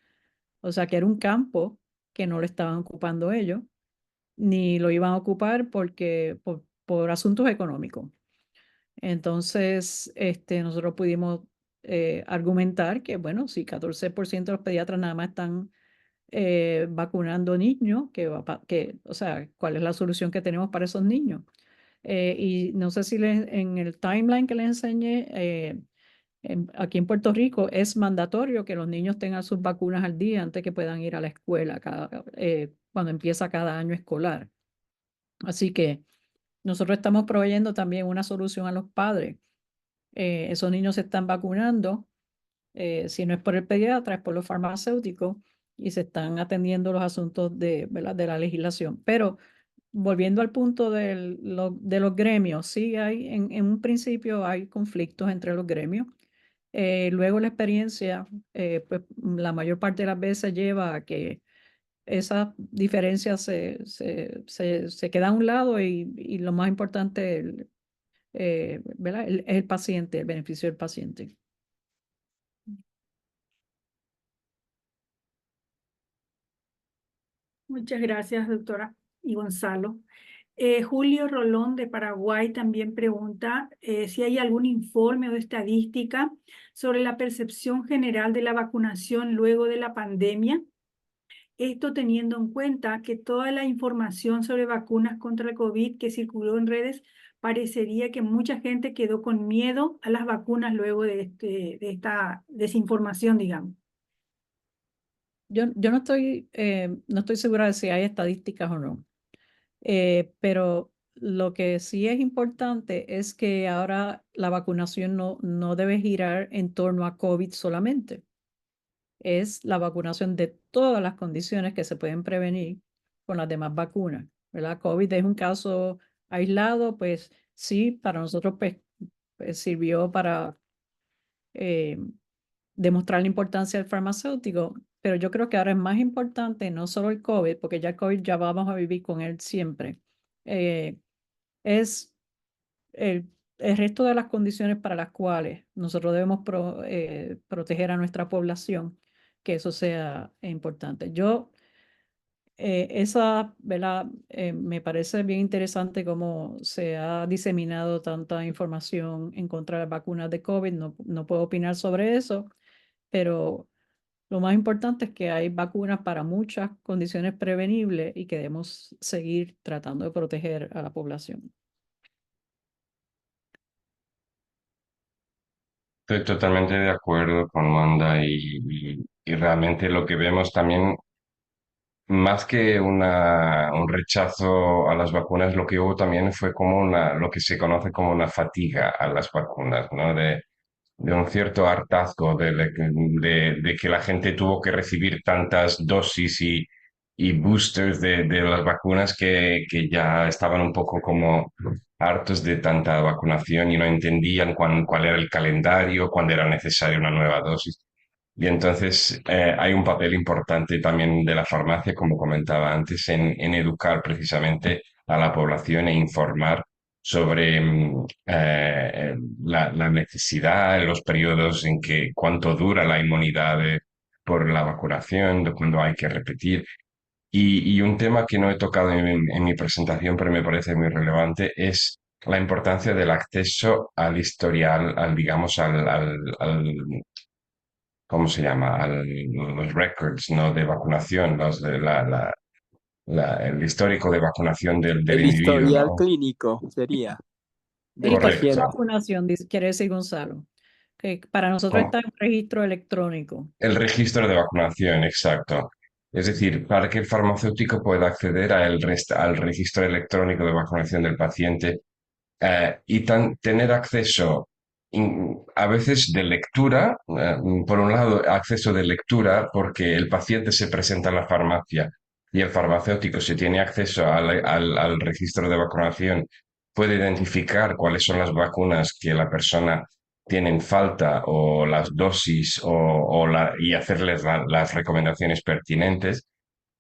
Speaker 3: O sea que era un campo que no lo estaban ocupando ellos, ni lo iban a ocupar por asuntos económicos. Entonces, nosotros pudimos argumentar que, bueno, si 14% de los pediatras nada más están vacunando niños, o sea, ¿cuál es la solución que tenemos para esos niños? Y no sé si en el timeline que les enseñé, aquí en Puerto Rico es mandatorio que los niños tengan sus vacunas al día antes que puedan ir a la escuela cuando empieza cada año escolar. Así que nosotros estamos proveyendo también una solución a los padres. Esos niños se están vacunando, si no es por el pediatra, es por los farmacéuticos y se están atendiendo los asuntos ¿verdad? De la legislación. Pero volviendo al punto de los gremios, sí hay, en un principio hay conflictos entre los gremios. Luego la experiencia, pues la mayor parte de las veces lleva a que esas diferencias se quedan a un lado y lo más importante ¿verdad? Es el paciente, el beneficio del paciente.
Speaker 1: Muchas gracias, doctora y Gonzalo. Julio Rolón de Paraguay también pregunta si hay algún informe o estadística sobre la percepción general de la vacunación luego de la pandemia. Esto teniendo en cuenta que toda la información sobre vacunas contra el COVID que circuló en redes, parecería que mucha gente quedó con miedo a las vacunas luego de esta desinformación, digamos.
Speaker 3: Yo no estoy segura de si hay estadísticas o no. Pero lo que sí es importante es que ahora la vacunación no debe girar en torno a COVID solamente. Es la vacunación de todas las condiciones que se pueden prevenir con las demás vacunas, ¿verdad? COVID es un caso aislado, pues sí, para nosotros pues, sirvió para eh, demostrar la importancia del farmacéutico, pero yo creo que ahora es más importante no solo el COVID, porque ya el COVID ya vamos a vivir con él siempre, eh, es el resto de las condiciones para las cuales nosotros debemos proteger a nuestra población, que eso sea importante. ¿Verdad? Me parece bien interesante cómo se ha diseminado tanta información en contra de las vacunas de COVID. No puedo opinar sobre eso, pero lo más importante es que hay vacunas para muchas condiciones prevenibles y que debemos seguir tratando de proteger a la población.
Speaker 2: Estoy totalmente de acuerdo con Wanda y realmente lo que vemos también, más que un rechazo a las vacunas, lo que hubo también fue como lo que se conoce como una fatiga a las vacunas, ¿no? De un cierto hartazgo de que la gente tuvo que recibir tantas dosis y boosters de las vacunas que ya estaban un poco como hartos de tanta vacunación y no entendían cuál era el calendario, cuándo era necesaria una nueva dosis. Y entonces hay un papel importante también de la farmacia, como comentaba antes, en educar precisamente a la población e informar sobre la necesidad, los periodos en que cuánto dura la inmunidad por la vacunación, de cuándo hay que repetir. Y un tema que no he tocado en mi presentación, pero me parece muy relevante, es la importancia del acceso al historial, digamos, ¿cómo se llama? Los records, ¿no? De vacunación, el histórico de vacunación del
Speaker 4: El
Speaker 2: individuo,
Speaker 4: historial
Speaker 2: ¿no?
Speaker 4: clínico sería
Speaker 3: El
Speaker 4: del
Speaker 3: historial de
Speaker 2: Correcto.
Speaker 4: paciente.
Speaker 3: vacunación, quiere decir Gonzalo, que para nosotros está en un registro electrónico.
Speaker 2: El registro de vacunación, exacto. Es decir, para que el farmacéutico pueda acceder al registro electrónico de vacunación del paciente tener acceso a veces de lectura, por un lado, acceso de lectura porque el paciente se presenta en la farmacia y el farmacéutico, si tiene acceso al registro de vacunación, puede identificar cuáles son las vacunas que la persona tiene en falta o las dosis y hacerles las recomendaciones pertinentes,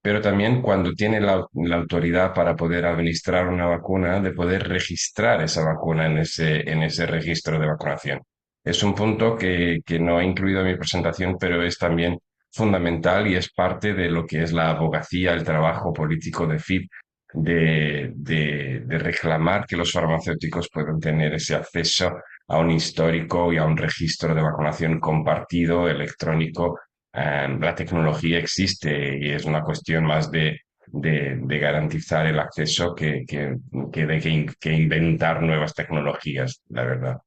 Speaker 2: pero también cuando tiene la autoridad para poder administrar una vacuna, de poder registrar esa vacuna en ese registro de vacunación. Es un punto que no he incluido en mi presentación, pero es también fundamental y es parte de lo que es la abogacía, el trabajo político de FIP, de reclamar que los farmacéuticos puedan tener ese acceso a un histórico y a un registro de vacunación compartido, electrónico. La tecnología existe y es una cuestión más de garantizar el acceso que inventar nuevas tecnologías, la verdad.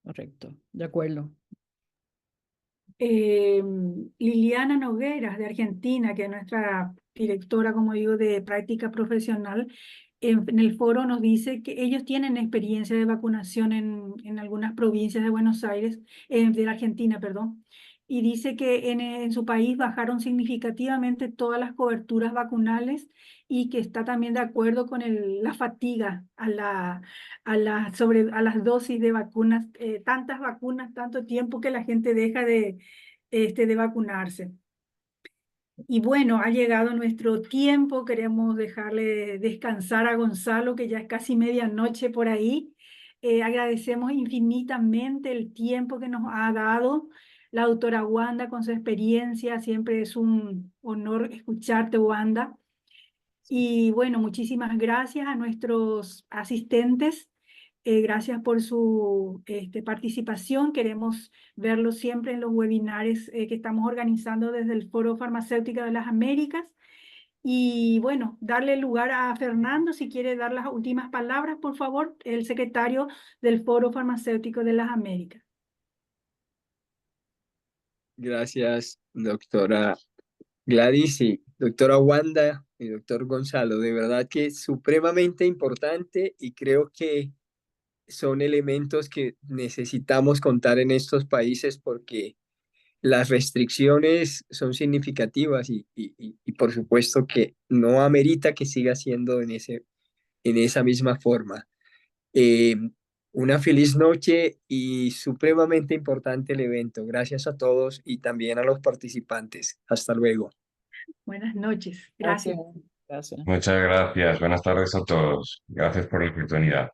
Speaker 3: Correcto, de acuerdo.
Speaker 1: Liliana Nogueras de Argentina, que es nuestra directora, como digo, de práctica profesional, en el foro nos dice que ellos tienen experiencia de vacunación en algunas provincias de Buenos Aires, de la Argentina, perdón, y dice que en su país bajaron significativamente todas las coberturas vacunales y que está también de acuerdo con la fatiga a las dosis de vacunas, tantas vacunas, tanto tiempo que la gente deja de vacunarse. Y bueno, ha llegado nuestro tiempo, queremos dejarle descansar a Gonzalo, que ya es casi medianoche por ahí. Agradecemos infinitamente el tiempo que nos ha dado la doctora Wanda con su experiencia, siempre es un honor escucharte, Wanda. Y bueno, muchísimas gracias a nuestros asistentes. Gracias por su participación. Queremos verlos siempre en los webinares que estamos organizando desde el Foro Farmacéutico de las Américas. Y bueno, darle lugar a Fernando, si quiere dar las últimas palabras, por favor, el secretario del Foro Farmacéutico de las Américas.
Speaker 4: Gracias, doctora Gladys y doctora Wanda y doctor Gonzalo. De verdad que es supremamente importante y creo que son elementos que necesitamos contar en estos países porque las restricciones son significativas y por supuesto que no amerita que siga siendo en esa misma forma. Eh, una feliz noche y supremamente importante el evento. Gracias a todos y también a los participantes. Hasta luego.
Speaker 1: Buenas noches. Gracias.
Speaker 3: Gracias.
Speaker 2: Muchas gracias. Buenas tardes a todos. Gracias por la oportunidad.